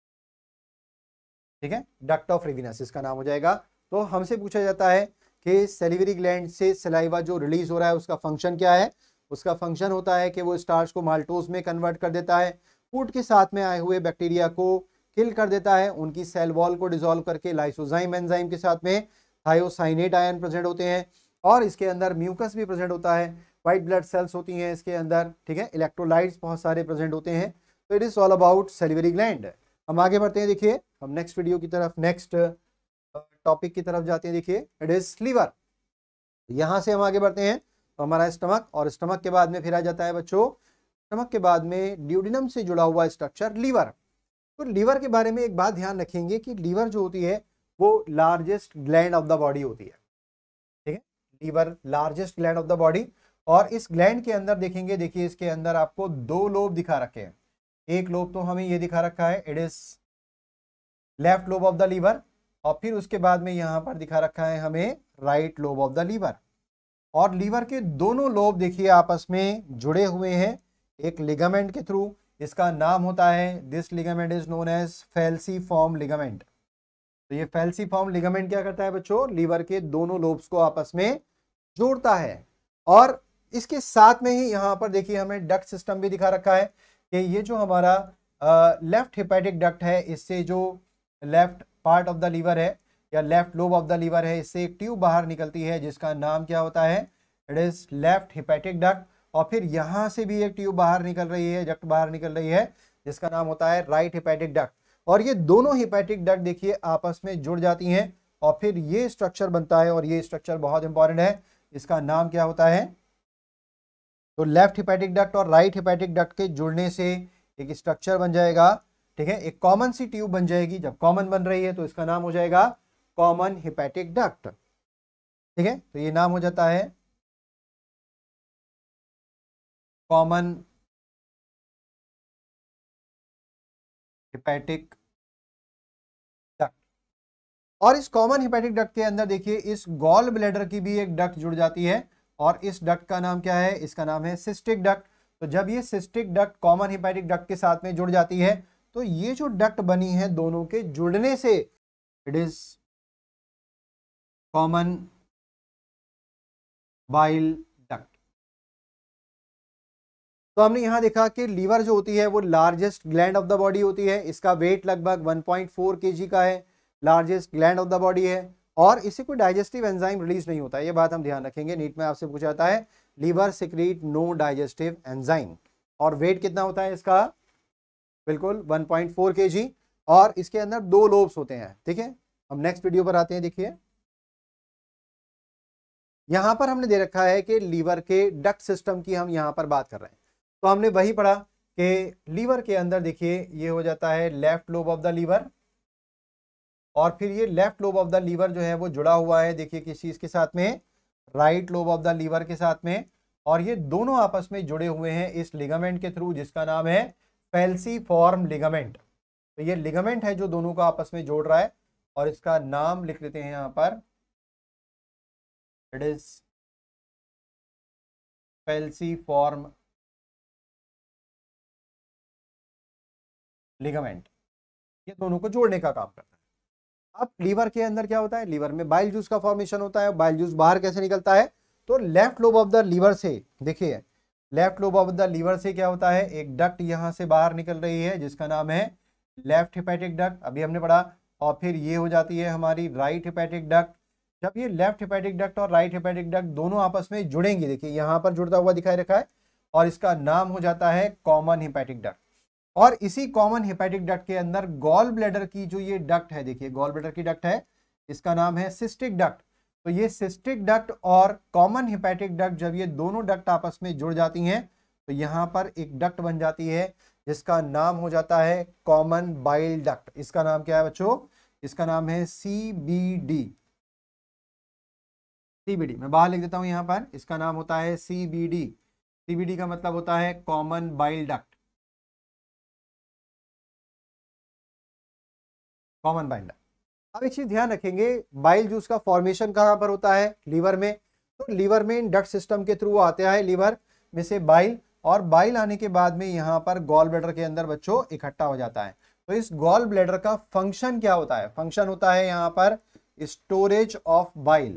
ठीक है, डक्ट ऑफ रिविनस इसका नाम हो जाएगा। तो हमसे पूछा जाता है कि सेलिवरी ग्लैंड से सलाइवा जो रिलीज हो रहा है उसका फंक्शन क्या है? उसका फंक्शन होता है कि वो स्टार्च को माल्टोज में कन्वर्ट कर देता है, फूड के साथ में आए हुए बैक्टीरिया को किल कर देता है, उनकी सेल वॉल को डिसॉल्व करके लाइसोजाइम एंजाइम के साथ में थायोसाइनेट आयन प्रेजेंट होते हैं। और इसके अंदर म्यूकस भी प्रेजेंट होता है, व्हाइट ब्लड सेल्स होती हैं इसके अंदर, ठीक है, इलेक्ट्रोलाइट्स बहुत सारे प्रेजेंट होते हैं। तो it is all about salivary gland. हम आगे बढ़ते हैं, देखिए हम नेक्स्ट वीडियो की तरफ, नेक्स्ट टॉपिक की तरफ जाते हैं। देखिए इट इज लीवर। यहां से हम आगे बढ़ते हैं तो हमारा स्टमक, और स्टमक के बाद में फिर आ जाता है बच्चों, स्टमक के बाद में ड्यूडिनम से जुड़ा हुआ स्ट्रक्चर लीवर। तो लीवर के बारे में एक बात ध्यान रखेंगे कि लीवर जो होती है वो largest gland of the body होती है, ठीक है, liver largest gland of the body. और इस ग्लैंड के अंदर देखेंगे, देखिए इसके अंदर आपको 2 लोब दिखा रखे हैं। एक लोब तो हमें ये दिखा रखा है, it is left lobe of the liver, और फिर उसके बाद में यहां पर दिखा रखा है हमें right lobe of the liver. और लीवर के दोनों लोब देखिए आपस में जुड़े हुए हैं एक लिगामेंट के थ्रू, इसका नाम होता है, this ligament is known as falciform ligament. तो ये फैल्सीफॉर्म लिगामेंट क्या करता है बच्चों? लीवर के दोनों लोब्स को आपस में जोड़ता है। और इसके साथ में ही यहां पर देखिए हमें डक्ट सिस्टम भी दिखा रखा है कि ये जो हमारा लेफ्ट हिपैटिक डक्ट है, इससे जो left part of the liver है या left lobe of the liver है, इससे एक ट्यूब बाहर निकलती है जिसका नाम क्या होता है? It is left hepatic duct. और फिर यहां से भी एक ट्यूब बाहर निकल रही है, डक्ट बाहर निकल रही है, जिसका नाम होता है राइट हिपैटिक डक्ट। और ये दोनों हिपैटिक डक्ट देखिए आपस में जुड़ जाती हैं और फिर ये स्ट्रक्चर बनता है, और ये स्ट्रक्चर बहुत इंपॉर्टेंट है, इसका नाम क्या होता है? तो लेफ्ट हिपैटिक डक्ट और राइट हिपैटिक डक्ट के जुड़ने से एक स्ट्रक्चर बन जाएगा, ठीक है, एक कॉमन सी ट्यूब बन जाएगी। जब कॉमन बन रही है तो इसका नाम हो जाएगा कॉमन हिपैटिक डक्ट, ठीक है। तो ये नाम हो जाता है कॉमन हिपैटिक डक्ट। और इस कॉमन हिपैटिक डक्ट के अंदर देखिए इस गॉल ब्लैडर की भी एक डक्ट जुड़ जाती है, और इस डक्ट का नाम क्या है? इसका नाम है सिस्टिक डक्ट। तो जब ये cystic duct common hepatic duct के साथ में जुड़ जाती है तो ये जो डक्ट बनी है दोनों के जुड़ने से it is common bile duct. तो हमने यहां देखा कि लीवर जो होती है वो largest gland of the body होती है, इसका वेट लगभग 1.4 kg का है, largest gland of the body है, और इसे कोई डाइजेस्टिव एंजाइम रिलीज नहीं होता है। ये बात हम ध्यान रखेंगे, नीट में आपसे पूछा जाता है liver secrete no digestive enzyme. और वेट कितना होता है इसका? बिल्कुल 1.4 kg, और इसके अंदर 2 लोब्स होते हैं, ठीक है। हम नेक्स्ट वीडियो पर आते हैं। देखिए यहां पर हमने दे रखा है कि लीवर के डक्ट सिस्टम की हम यहां पर बात कर रहे हैं, तो हमने वही पढ़ा कि लीवर के अंदर देखिए ये हो जाता है left lobe of the liver, और फिर ये left lobe of the liver जो है वो जुड़ा हुआ है देखिए किस चीज के साथ में? Right lobe of the liver के साथ में, और ये दोनों आपस में जुड़े हुए हैं इस लिगामेंट के थ्रू जिसका नाम है फेल्सीफॉर्म लिगामेंट। तो ये लिगामेंट है जो दोनों को आपस में जोड़ रहा है, और इसका नाम लिख देते हैं यहां पर, इट इज फेल्सीफॉर्म लिगामेंट। ये दोनों को जोड़ने का काम करता है। अब लीवर के अंदर क्या होता है? लीवर में बाइल जूस का फॉर्मेशन होता है। बाइल जूस बाहर कैसे निकलता है? तो left lobe of the liver से, देखिए left lobe of the liver से क्या होता है? एक डक्ट यहां से बाहर निकल रही है जिसका नाम है लेफ्ट हिपैटिक डक्ट, अभी हमने पढ़ा, और फिर ये हो जाती है हमारी राइट हिपैटिक डक्ट। जब ये लेफ्ट हिपैटिक डक्ट और राइट हिपैटिक डक्ट दोनों आपस में जुड़ेंगे, देखिए यहां पर जुड़ता हुआ दिखाई रखा है, और इसका नाम हो जाता है कॉमन हिपैटिक डक्ट। और इसी कॉमन हिपैटिक डक्ट के अंदर गॉल ब्लैडर की जो ये डक्ट है, देखिए गॉल ब्लैडर की डक्ट है, इसका नाम है सिस्टिक डक्ट। तो ये सिस्टिक डक्ट और कॉमन हिपैटिक डक्ट जब ये दोनों डक्ट आपस में जुड़ जाती हैं तो यहां पर एक डक्ट बन जाती है जिसका नाम हो जाता है कॉमन बाइल डक्ट। इसका नाम क्या है बच्चों? इसका नाम है CBD। CBD मैं बाहर लिख देता हूं यहां पर, इसका नाम होता है CBD। CBD का मतलब होता है common bile duct, common bile duct. अब एक चीज ध्यान रखेंगे, बाइल जूस का फॉर्मेशन कहां पर होता है? लीवर में। तो लीवर में इन डक्ट सिस्टम के थ्रू आता है लीवर में से बाइल, और बाइल आने के बाद में यहां पर गॉल ब्लैडर के अंदर बच्चों इकट्ठा हो जाता है। तो इस गॉल ब्लैडर का फंक्शन क्या होता है? फंक्शन होता है यहां पर स्टोरेज ऑफ बाइल।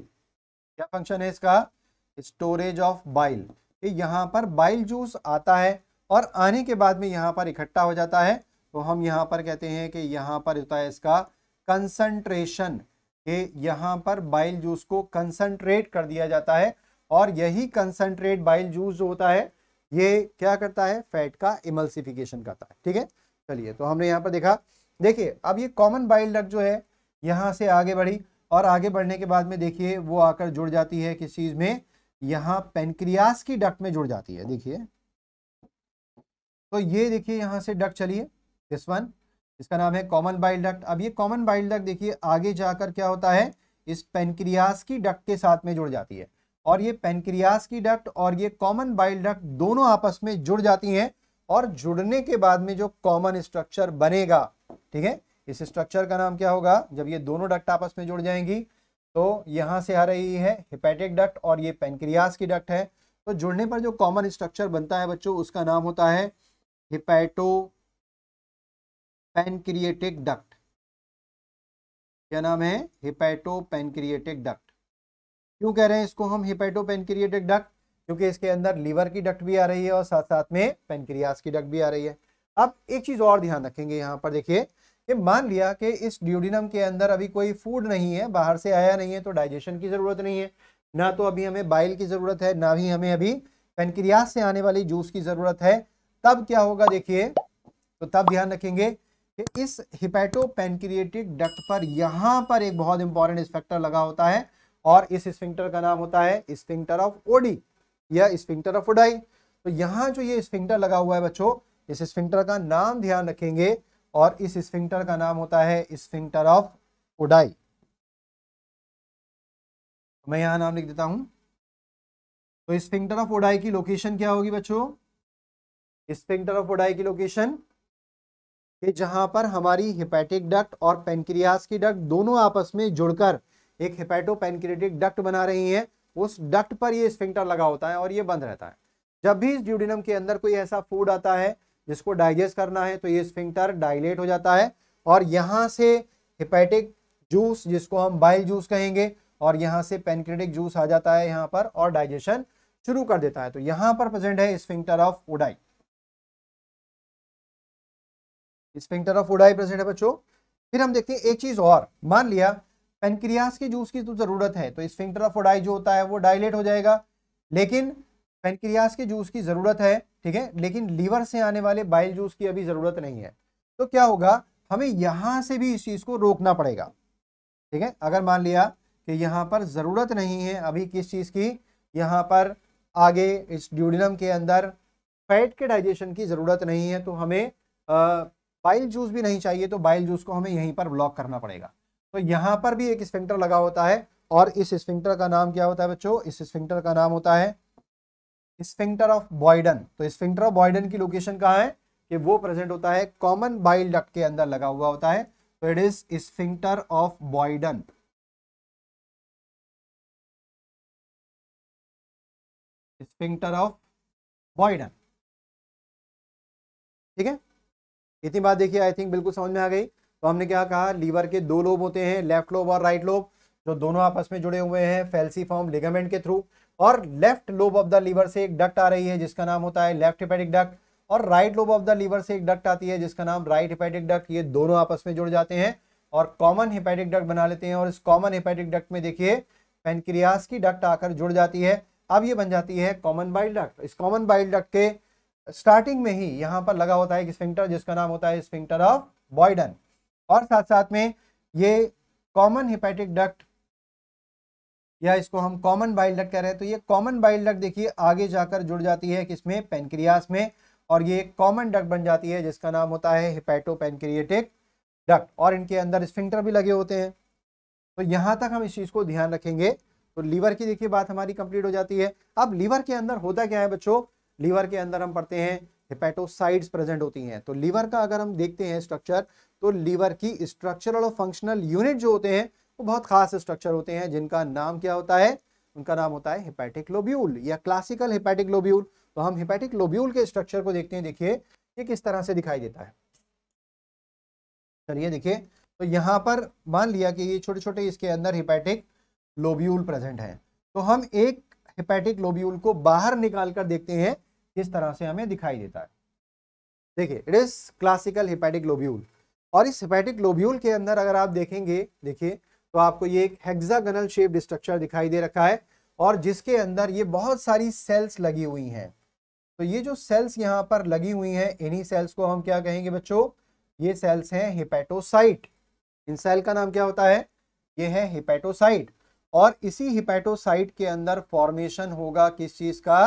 क्या फंक्शन है इसका? Storage of bile. यहां पर बाइल जूस आता है और आने के बाद में यहां पर इकट्ठा हो जाता है, तो हम यहां पर कहते हैं कि यहां पर होता है इसका कंसंट्रेशन, कि यहां पर बाइल जूस को कंसंट्रेट कर दिया जाता है, और यही कंसंट्रेट बाइल जूस जो होता है ये क्या करता है? फैट का इमल्सिफिकेशन करता है, ठीक है। चलिए तो हमने यहां पर देखा, देखिए अब ये कॉमन बाइल डक्ट जो है यहां से आगे बढ़ी, और आगे बढ़ने के बाद में देखिए वो आकर जुड़ जाती है किस चीज में? यहां पेनक्रियास की डक्ट में जुड़ जाती है। देखिए तो ये देखिए यहां से डक्ट चलिए, दिस वन, इसका नाम है कॉमन बाइल डक्ट। अब ये कॉमन बाइल डक्ट देखिए आगे जाकर क्या होता है? इस पेनक्रियास की डक्ट के साथ में जुड़ जाती है, और ये पेनक्रियास की डक्ट और ये कॉमन बाइल डक्ट दोनों आपस में जुड़ जाती हैं, और जुड़ने के बाद में जो कॉमन स्ट्रक्चर बनेगा, ठीक है, इस स्ट्रक्चर का नाम क्या होगा? जब ये दोनों डक्ट आपस में जुड़ जाएंगी तो यहां से आ रही है हिपैटिक डक्ट और ये पेनक्रियास की डक्ट है, तो जुड़ने पर जो कॉमन स्ट्रक्चर बनता है बच्चों उसका नाम होता है हिपैटो पैनक्रिएटिक डक्ट। क्या नाम है? Hepato pancreatic duct. क्यों कह रहे हैं इसको हम हिपैटो पैनक्रिएटिक डक्ट? क्योंकि इसके अंदर लीवर की डक्ट भी आ रही है और साथ साथ में पेनक्रियास की डक्ट भी आ रही है। अब एक चीज और ध्यान रखेंगे यहां पर, देखिए कि मान लिया कि इस ड्यूडिनम के अंदर अभी कोई फूड नहीं है, बाहर से आया नहीं है, तो डाइजेशन की जरूरत नहीं है, ना तो अभी हमें बाइल की जरूरत है, ना ही हमें अभी पेनक्रियास से आने वाली जूस की जरूरत है। तब क्या होगा देखिए, तो तब ध्यान रखेंगे कि इस हिपैटोपेनक्रिएटिक डक्ट पर यहां पर एक बहुत इंपॉर्टेंट स्फिंक्टर लगा होता है और इस स्फिंक्टर का नाम होता है स्फिंक्टर ऑफ ओडी या स्फिंक्टर ऑफ ओडाई। तो यहां जो ये स्फिंक्टर लगा हुआ है बच्चों, इस स्फिंक्टर का नाम ध्यान रखेंगे और इस स्फिंक्टर का नाम होता है स्फिंक्टर ऑफ ओडाई। मैं यहां नाम लिख देता हूं। तो स्फिंक्टर ऑफ ओडाई की लोकेशन क्या होगी बच्चों? स्फिंक्टर ऑफ ओडाई की लोकेशन कि जहां पर हमारी हिपैटिक डक्ट और पेनक्रियास की डक्ट दोनों आपस में जुड़कर एक हिपैटोपेनक्रिएटिक डक्ट बना रही है, उस डक्ट पर ये स्फिंक्टर लगा होता है और ये बंद रहता है। जब भी इस ड्यूडेनम के अंदर कोई ऐसा फूड आता है जिसको डाइजेस्ट करना है तो ये स्फिंक्टर डायलेट हो जाता है और यहां से हिपैटिक जूस, जिसको हम बाइल जूस कहेंगे, और यहां से पेनक्रिएटिक जूस आ जाता है यहां पर और डाइजेशन शुरू कर देता है। तो यहां पर प्रेजेंट है sphincter of Oddi. Sphincter of Oddi present है बच्चों। फिर हम देखते हैं एक चीज और, मान लिया पेनक्रियास के जूस की तो जरूरत है तो स्फिंक्टर ऑफ ओडाई जो होता है वो डायलेट हो जाएगा, लेकिन पेनक्रियास के जूस की जरूरत है, ठीक है, लेकिन लीवर से आने वाले बाइल जूस की अभी जरूरत नहीं है। तो क्या होगा, हमें यहां से भी इस चीज को रोकना पड़ेगा, ठीक है। अगर मान लिया कि यहां पर जरूरत नहीं है अभी किस चीज की, यहां पर आगे इस ड्यूडेनम के अंदर फैट के डाइजेशन की जरूरत नहीं है, तो हमें बाइल जूस भी नहीं चाहिए, तो बाइल जूस को हमें यहीं पर ब्लॉक करना पड़ेगा। तो यहां पर भी एक स्फिंक्टर लगा होता है और इस स्फिंक्टर का नाम क्या होता है बच्चों? इस स्फिंक्टर का नाम होता है स्फिंक्टर ऑफ बॉयडन। तो स्फिंक्टर ऑफ बॉयडन की लोकेशन कहां है कि वो प्रेजेंट होता है कॉमन बाइल डक्ट के अंदर लगा हुआ होता है। तो it is sphincter of बॉयडन। Sphincter of बॉयडन, ठीक है। इतनी बात देखिए आई थिंक बिल्कुल समझ में आ गई। तो हमने क्या कहा, लीवर के दो लोब होते हैं, लेफ्ट लोब और राइट लोब, जो दोनों आपस में जुड़े हुए हैं फेल्सीफॉर्म लिगामेंट के थ्रू। और left lobe of the liver से एक डक्ट आ रही है जिसका नाम होता है लेफ्ट हेपेटिक डक्ट, और right lobe of the liver से एक डक्ट आती है जिसका नाम राइट हेपेटिक डक्ट। ये दोनों आपस में जुड़ जाते हैं और कॉमन हेपेटिक डक्ट बना लेते हैं। और इस कॉमन हेपेटिक डक्ट में देखिए पेनक्रियास की डक्ट आकर जुड़ जाती है, अब ये बन जाती है कॉमन बाइल डक्ट। इस कॉमन बाइल डक्ट के स्टार्टिंग में ही यहां पर लगा होता है एक स्फिंक्टर जिसका नाम होता है स्फिंक्टर ऑफ बॉयडन। और साथ साथ में ये कॉमन हेपेटिक डक्ट या इसको हम कॉमन बाइल डक्ट कह रहे हैं, तो ये कॉमन बाइल डक्ट देखिए आगे जाकर जुड़ जाती है किसमें? पेनक्रियास में, और ये कॉमन डक्ट बन जाती है जिसका नाम होता है हेपेटोपेनक्रिएटिक डक्ट, और इनके अंदर स्फिंक्टर भी लगे होते हैं। तो यहां तक हम इस चीज को ध्यान रखेंगे। तो लीवर की देखिए बात हमारी कंप्लीट हो जाती है। अब लीवर के अंदर होता क्या है बच्चों? लीवर के अंदर हम पढ़ते हैं हेपेटोसाइड्स प्रेजेंट होती हैं। तो लीवर का अगर हम देखते हैं स्ट्रक्चर, तो लीवर की स्ट्रक्चरल और फंक्शनल यूनिट जो होते हैं वो बहुत खास स्ट्रक्चर होते हैं जिनका नाम क्या होता है? उनका नाम होता है हेपेटिक लोब्यूल या क्लासिकल हेपेटिक लोब्यूल। तो हम हेपेटिक लोब्यूल के स्ट्रक्चर को देखते हैं। देखिए ये किस तरह से दिखाई देता है। चलिए देखिए, तो यहां पर मान लिया कि ये छोटे छोटे इसके अंदर हेपेटिक लोब्यूल प्रेजेंट है, तो हम एक हेपेटिक लोब्यूल को बाहर निकाल कर देखते हैं किस तरह से हमें दिखाई देता है। देखिए it is classical hepatic lobule, और इस हेपेटिक लोब्यूल के अंदर अगर आप देखेंगे, देखिए तो आपको ये एक हेक्सागोनल शेप्ड स्ट्रक्चर दिखाई दे रखा है और जिसके अंदर ये बहुत सारी सेल्स लगी हुई हैं। तो ये जो सेल्स यहाँ पर लगी हुई हैं, इन्हीं सेल्स को हम क्या कहेंगे बच्चों? ये सेल्स हैं हेपेटोसाइट। इन सेल का नाम क्या होता है? ये है हेपेटोसाइट। और इसी हेपेटोसाइट के अंदर फॉर्मेशन होगा किस चीज का?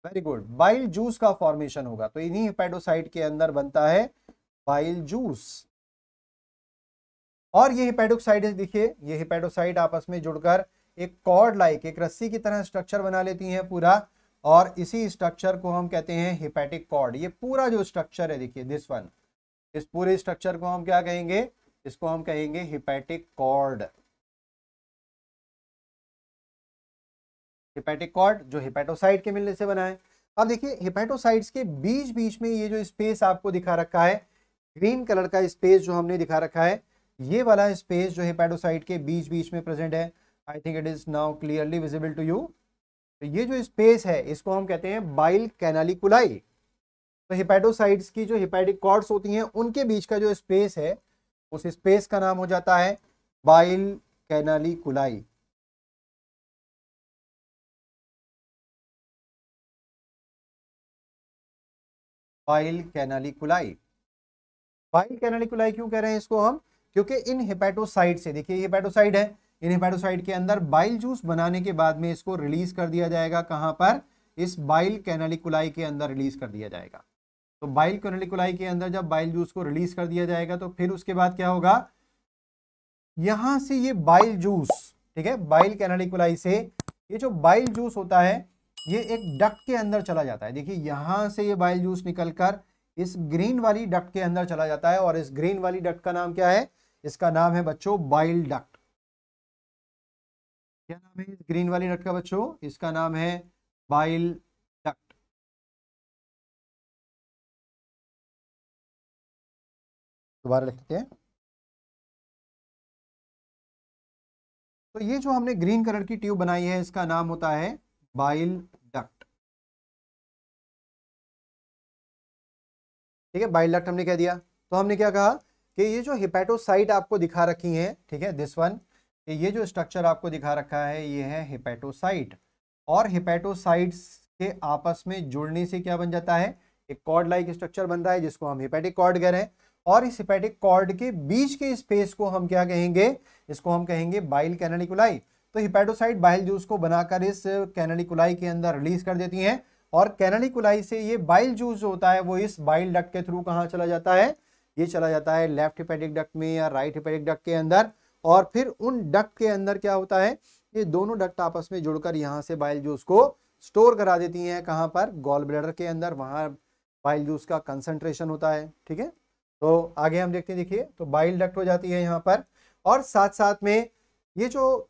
वेरी गुड, बाइल जूस का फॉर्मेशन होगा। तो इन्हीं हेपेटोसाइट के अंदर बनता है बाइल जूस। और ये हेपेटोसाइट देखिए, ये हेपेटोसाइट आपस में जुड़कर एक कॉर्ड लाइक, एक रस्सी की तरह स्ट्रक्चर बना लेती हैं पूरा, और इसी स्ट्रक्चर को हम कहते हैं हेपेटिक कॉर्ड। ये पूरा जो स्ट्रक्चर है देखिए दिस वन, इस पूरे स्ट्रक्चर को हम क्या कहेंगे? इसको हम कहेंगे हेपेटिक कॉर्ड। हेपेटिक कॉर्ड जो हेपेटोसाइट के मिलने से बना है। अब देखिए हेपेटोसाइट्स के बीच बीच में ये जो स्पेस आपको दिखा रखा है, ग्रीन कलर का स्पेस जो हमने दिखा रखा है, ये वाला स्पेस जो हेपेटोसाइट के बीच बीच में प्रेजेंट है, I think it is now clearly visible to you. तो ये जो स्पेस है इसको हम कहते हैं बाइल कैनालिकुलाई। तो हेपेटोसाइट्स की जो हेपेटिक कॉर्ड्स होती हैं उनके बीच का जो स्पेस है, उस स्पेस का नाम हो जाता है बाइल कैनालिकुलाई। बाइल कैनालिकुलाई। बाइल कैनालिकुलाई क्यों कह रहे हैं इसको हम, क्योंकि इन हेपेटोसाइट से, देखिए हेपेटोसाइट है, इन हेपेटोसाइट के अंदर बाइल जूस बनाने के बाद में इसको रिलीज कर दिया जाएगा, कहां पर, इस बाइल कैनालिकुलाई के अंदर रिलीज कर दिया जाएगा। तो बाइल कैनालिकुलाई के अंदर जब बाइल जूस को रिलीज कर दिया जाएगा तो फिर उसके बाद क्या होगा, यहां से ये बाइल जूस, ठीक है, बाइल कैनालिकुलाई से ये जो बाइल जूस होता है ये एक डक्ट के अंदर चला जाता है। देखिए यहां से ये बाइल जूस निकलकर इस ग्रीन वाली डक्ट के अंदर चला जाता है, और इस ग्रीन वाली डक्ट का नाम क्या है, इसका नाम है बच्चों बाइल डक्ट। क्या नाम है इस ग्रीन वाली डक्ट का बच्चों, इसका नाम है बाइल डक्ट। दोबारा लिखते हैं। तो ये जो हमने ग्रीन कलर की ट्यूब बनाई है इसका नाम होता है बाइल डक्ट। ठीक है, बाइल डक्ट हमने कह दिया। तो हमने क्या कहा कि ये जो हेपेटोसाइट आपको दिखा रखी है, ठीक है, दिस वन, ये जो स्ट्रक्चर आपको दिखा रखा है ये है हेपेटोसाइट, और हेपेटोसाइट्स के आपस में जुड़ने से क्या बन जाता है, एक कॉर्ड लाइक स्ट्रक्चर बन रहा है जिसको हम हेपेटिक कॉर्ड कह रहे हैं, और इस हेपेटिक कॉर्ड के बीच के स्पेस को हम क्या कहेंगे, इसको हम कहेंगे बाइल कैनालिकुलाई। तो हेपेटोसाइट बाइल जूस को बनाकर इस कैनालिकुलाई के अंदर रिलीज कर देती हैं, और कैनालिकुलाई से ये बाइल जूस जो होता है वो इस बाइल डक्ट के थ्रू कहाँ चला जाता है, ये चला जाता है लेफ्ट हेपेटिक डक्ट में या राइट हेपेटिक डक्ट के अंदर, और फिर उन डक्ट के अंदर क्या होता है, ये दोनों डक्ट आपस में जुड़कर यहाँ से बाइल जूस को स्टोर करा देती हैं, कहाँ पर, गॉल ब्लैडर के अंदर, वहाँ बाइल जूस का कंसंट्रेशन होता है। ठीक है, तो आगे हम देखते हैं, देखिए तो बाइल डक्ट हो जाती है यहाँ पर, और साथ साथ में ये जो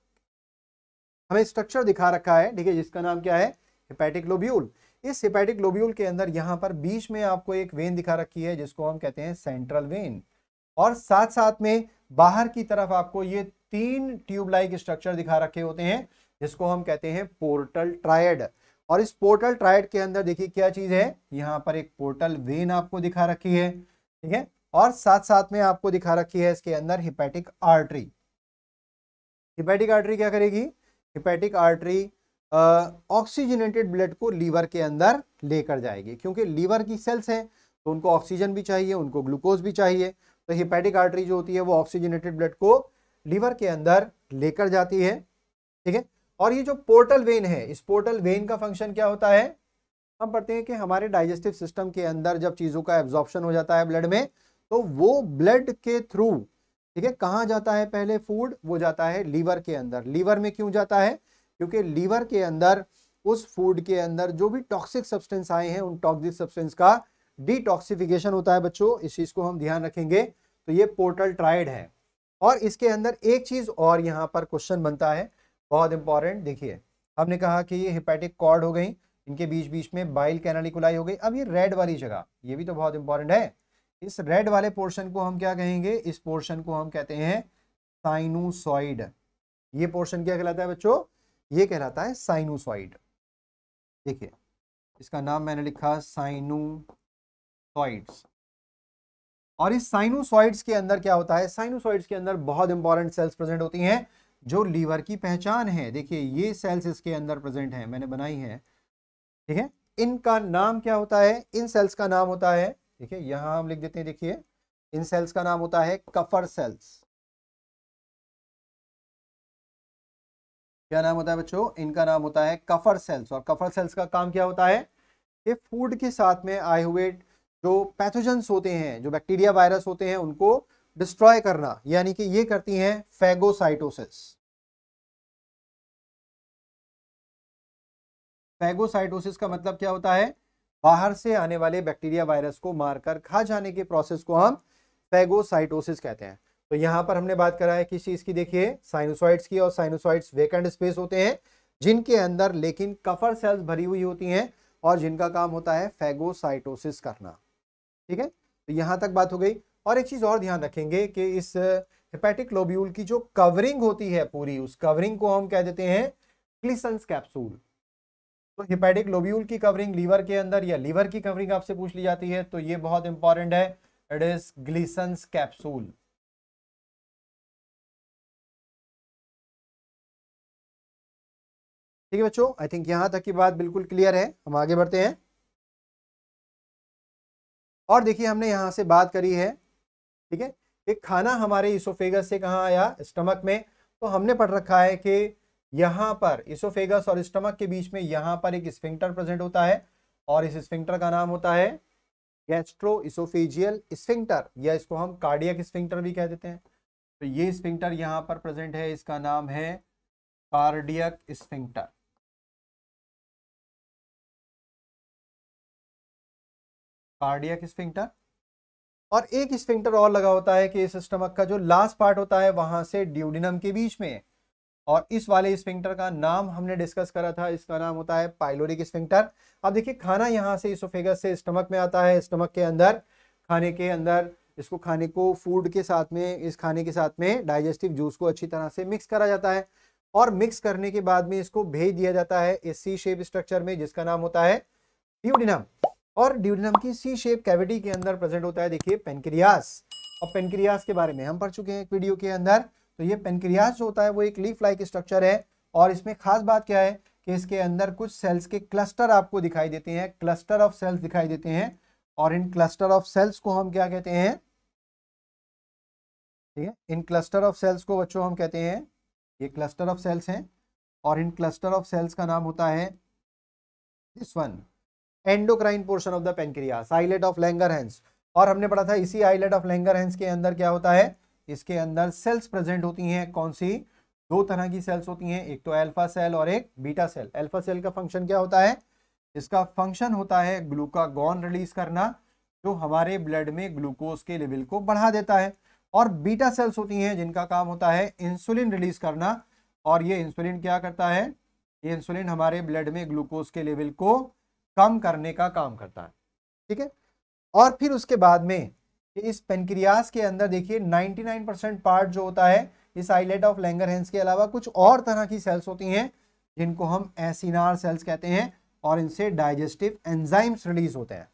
हमें स्ट्रक्चर दिखा रखा है, ठीक है, जिसका नाम क्या है, हेपेटिक लोब्यूल। इस हेपेटिक लोब्यूल के अंदर यहाँ पर बीच में आपको एक वेन दिखा रखी है जिसको हम कहते हैं सेंट्रल वेन, और साथ साथ में बाहर की तरफ आपको ये 3 ट्यूब लाइक स्ट्रक्चर दिखा रखे होते हैं जिसको हम कहते हैं पोर्टल ट्रायड। और इस पोर्टल ट्रायड के अंदर देखिए क्या चीज है, यहाँ पर एक पोर्टल वेन आपको दिखा रखी है, ठीक है, और साथ साथ में आपको दिखा रखी है इसके अंदर हेपेटिक आर्टरी। हेपेटिक आर्टरी क्या करेगी, हेपेटिक आर्टरी ऑक्सीजनेटेड ब्लड को लीवर के अंदर लेकर जाएगी, क्योंकि लीवर की सेल्स हैं तो उनको ऑक्सीजन भी चाहिए, उनको ग्लूकोज भी चाहिए, तो हेपेटिक आर्टरी जो होती है वो ऑक्सीजनेटेड ब्लड को लीवर के अंदर लेकर जाती है। ठीक है, और ये जो पोर्टल वेन है, इस पोर्टल वेन का फंक्शन क्या होता है, हम पढ़ते हैं कि हमारे डाइजेस्टिव सिस्टम के अंदर जब चीजों का एब्जॉर्प्शन हो जाता है ब्लड में, तो वो ब्लड के थ्रू, ठीक है, कहाँ जाता है, पहले फूड वो जाता है लीवर के अंदर। लीवर में क्यों जाता है, क्योंकि लीवर के अंदर उस फूड के अंदर जो भी टॉक्सिक सब्सटेंस आए हैं उन टॉक्सिक सब्सटेंस का डिटॉक्सिफिकेशन होता है बच्चों, इस चीज को हम ध्यान रखेंगे। तो ये पोर्टल ट्रायड है, और इसके अंदर एक चीज और यहाँ पर क्वेश्चन बनता है बहुत इंपॉर्टेंट। देखिए हमने कहा कि ये हेपेटिक कॉर्ड हो गई, इनके बीच बीच में बाइल कैनालिकुलाई हो गई। अब ये रेड वाली जगह, ये भी तो बहुत इंपॉर्टेंट है, इस रेड वाले पोर्शन को हम क्या कहेंगे, इस पोर्शन को हम कहते हैं साइनोसॉइड। ये पोर्शन क्या कहलाता है बच्चों, ये कहलाता है साइनोसॉइड। देखिए इसका नाम मैंने लिखा साइनोसॉइड्स। और इस साइनोसॉइड्स के अंदर क्या होता है, साइनोसॉइड्स के अंदर बहुत इंपॉर्टेंट सेल्स प्रेजेंट होती हैं जो लीवर की पहचान है। देखिए ये सेल्स इसके अंदर प्रेजेंट हैं, मैंने बनाई है, ठीक है, इनका नाम क्या होता है, इन सेल्स का नाम होता है, देखिए यहां हम लिख देते हैं, देखिए इन सेल्स का नाम होता है कफर सेल्स। क्या नाम होता है बच्चों, इनका नाम होता है कफर सेल्स। और कफर सेल्स का काम क्या होता है, ये फूड के साथ में आए हुए जो पैथोजेंस होते हैं, जो बैक्टीरिया वायरस होते हैं, उनको डिस्ट्रॉय करना, यानी कि ये करती हैं फैगोसाइटोसिस। फैगोसाइटोसिस का मतलब क्या होता है, बाहर से आने वाले बैक्टीरिया वायरस को मारकर खा जाने के प्रोसेस को हम फैगोसाइटोसिस कहते हैं। तो यहां पर हमने बात करा है किस चीज की, देखिए साइनोसॉइड्स की, और साइनोसॉइड्स वेकेंट स्पेस होते हैं जिनके अंदर लेकिन कफर सेल्स भरी हुई होती हैं और जिनका काम होता है फैगोसाइटोसिस करना। ठीक है, तो यहां तक बात हो गई। और एक चीज और ध्यान रखेंगे कि इस हेपेटिक लोब्यूल की जो कवरिंग होती है पूरी, उस कवरिंग को हम कह देते हैं ग्लिसन्स कैप्सूल। तो हेपेटिक लोब्यूल की कवरिंग लीवर के अंदर, या लीवर की कवरिंग आपसे पूछ ली जाती है तो ये बहुत इंपॉर्टेंट है, इट इज ग्लिसन्स कैप्सूल। ठीक है बच्चों, आई थिंक यहां तक की बात बिल्कुल क्लियर है। हम आगे बढ़ते हैं, और देखिए हमने यहां से बात करी है ठीक है। एक खाना हमारे इसोफेगस से कहाँ आया, स्टमक में। तो हमने पढ़ रखा है कि यहाँ पर इसोफेगस और स्टमक के बीच में यहाँ पर एक स्फिंक्टर प्रेजेंट होता है और इस स्फिंक्टर का नाम होता है गैस्ट्रो इसोफेजियल स्फिंक्टर, या इसको हम कार्डियक स्फिंक्टर भी कह देते हैं। तो ये स्फिंक्टर यहाँ पर प्रेजेंट है, इसका नाम है कार्डियक स्फिंक्टर। Cardiac sphincter. और एक स्फिंक्टर और लगा होता है कि इस स्टमक का जो लास्ट पार्ट होता है वहां से ड्यूडिनम के बीच में, और इस वाले स्फिंक्टर का नाम हमने डिस्कस करा था, इसका नाम होता है पाइलोरिक स्फिंक्टर। अब देखिए खाना यहाँ से इसोफेगस से स्टमक में आता है, स्टमक के अंदर खाने के अंदर इसको खाने को फूड के साथ में, इस खाने के साथ में डाइजेस्टिव जूस को अच्छी तरह से मिक्स करा जाता है और मिक्स करने के बाद में इसको भेज दिया जाता है इस सी शेप स्ट्रक्चर में जिसका नाम होता है ड्यूडिनम। और ड्यूडिनम की सी शेप कैविटी के अंदर प्रेजेंट होता है देखिए पेनक्रियास। और पेनक्रियास के बारे में हम पढ़ चुके हैं एक वीडियो के अंदर। तो ये पेनक्रियास जो होता है वो एक लीफ लाइक स्ट्रक्चर है और इसमें खास बात क्या है कि इसके अंदर कुछ सेल्स के क्लस्टर आपको दिखाई देते हैं, क्लस्टर ऑफ सेल्स दिखाई देते हैं। और इन क्लस्टर ऑफ सेल्स को हम क्या कहते हैं, ठीक है, इन क्लस्टर ऑफ सेल्स को बच्चों हम कहते हैं, ये क्लस्टर ऑफ सेल्स हैं और इन क्लस्टर ऑफ सेल्स का नाम होता है this one, endocrine portion of the pancreas, islet of Langerhans. और हमने पढ़ा था इसी आइलेट ऑफ लैंगरहैंस के अंदर क्या होता है, इसके अंदर सेल्स प्रेजेंट होती हैं। कौन सी, दो तरह की सेल्स होती हैं, एक तो अल्फा सेल और एक बीटा सेल। अल्फा सेल का फंक्शन क्या होता है, इसका फंक्शन होता है ग्लूकागॉन रिलीज करना जो हमारे ब्लड में ग्लूकोज के लेवल को बढ़ा देता है। और बीटा सेल्स होती हैं जिनका काम होता है इंसुलिन रिलीज करना, और ये इंसुलिन क्या करता है, ये इंसुलिन हमारे ब्लड में ग्लूकोज के लेवल को कम करने का काम करता है, ठीक है। और फिर उसके बाद में इस पेनक्रियास के अंदर देखिए 99% पार्ट जो होता है इस आइलेट ऑफ लैंगरहैंस के अलावा कुछ और तरह की सेल्स होती हैं जिनको हम एसिनार सेल्स कहते हैं और इनसे डाइजेस्टिव एंजाइम्स रिलीज होते हैं।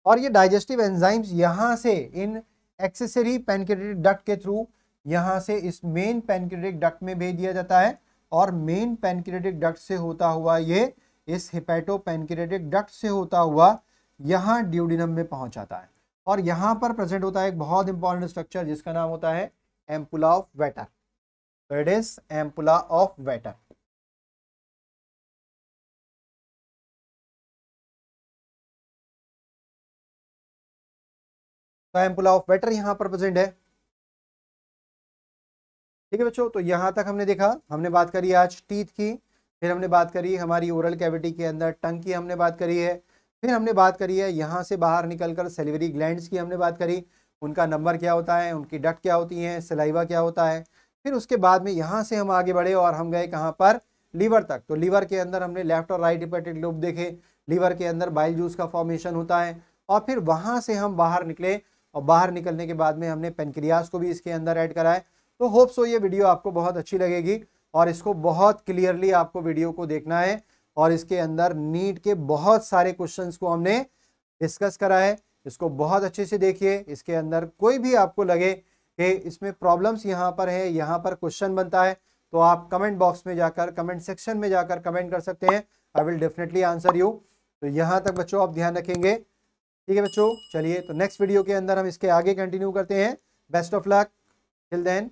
और ये डाइजेस्टिव एंजाइम्स यहां से इन एक्सेसरी पैनक्रियाटिक डक्ट के थ्रू यहां से इस मेन पैनक्रियाटिक डक्ट में भेज दिया जाता है और मेन पैनक्रियाटिक डक्ट से होता हुआ ये इस हिपैटो पैनक्रियाटिक डक्ट से होता हुआ यहां ड्यूडिनम में पहुंच जाता है। और यहां पर प्रेजेंट होता है एक बहुत इंपॉर्टेंट स्ट्रक्चर जिसका नाम होता है एम्पुला ऑफ वेटर। तो it is ampulla of waiter. तो एम्पुला ऑफ वेटर यहां पर प्रेजेंट है, ठीक है बच्चों। तो यहां तक हमने देखा, हमने बात करी आज टीथ की, फिर हमने बात करी हमारी ओरल कैविटी के अंदर टंग की हमने बात करी है, फिर हमने बात करी है यहाँ से बाहर निकलकर सेलिवरी ग्लैंड्स की हमने बात करी, उनका नंबर क्या होता है, उनकी डक्ट क्या होती है, सलाइवा क्या होता है। फिर उसके बाद में यहाँ से हम आगे बढ़े और हम गए कहाँ पर, लीवर तक। तो लीवर के अंदर हमने लेफ्ट और राइट हिपैटिक लोब देखे, लीवर के अंदर बाइल जूस का फॉर्मेशन होता है। और फिर वहाँ से हम बाहर निकले और बाहर निकलने के बाद में हमने पेनक्रियास को भी इसके अंदर ऐड करा है। तो होप सो ये वीडियो आपको बहुत अच्छी लगेगी और इसको बहुत क्लियरली आपको वीडियो को देखना है। और इसके अंदर नीट के बहुत सारे क्वेश्चंस को हमने डिस्कस करा है, इसको बहुत अच्छे से देखिए। इसके अंदर कोई भी आपको लगे कि इसमें प्रॉब्लम्स यहाँ पर है, यहाँ पर क्वेश्चन बनता है, तो आप कमेंट बॉक्स में जाकर, कमेंट सेक्शन में जाकर कमेंट कर सकते हैं। I will definitely answer you. तो यहाँ तक बच्चों आप ध्यान रखेंगे, ठीक है बच्चों। चलिए तो नेक्स्ट वीडियो के अंदर हम इसके आगे कंटिन्यू करते हैं। Best of luck till then.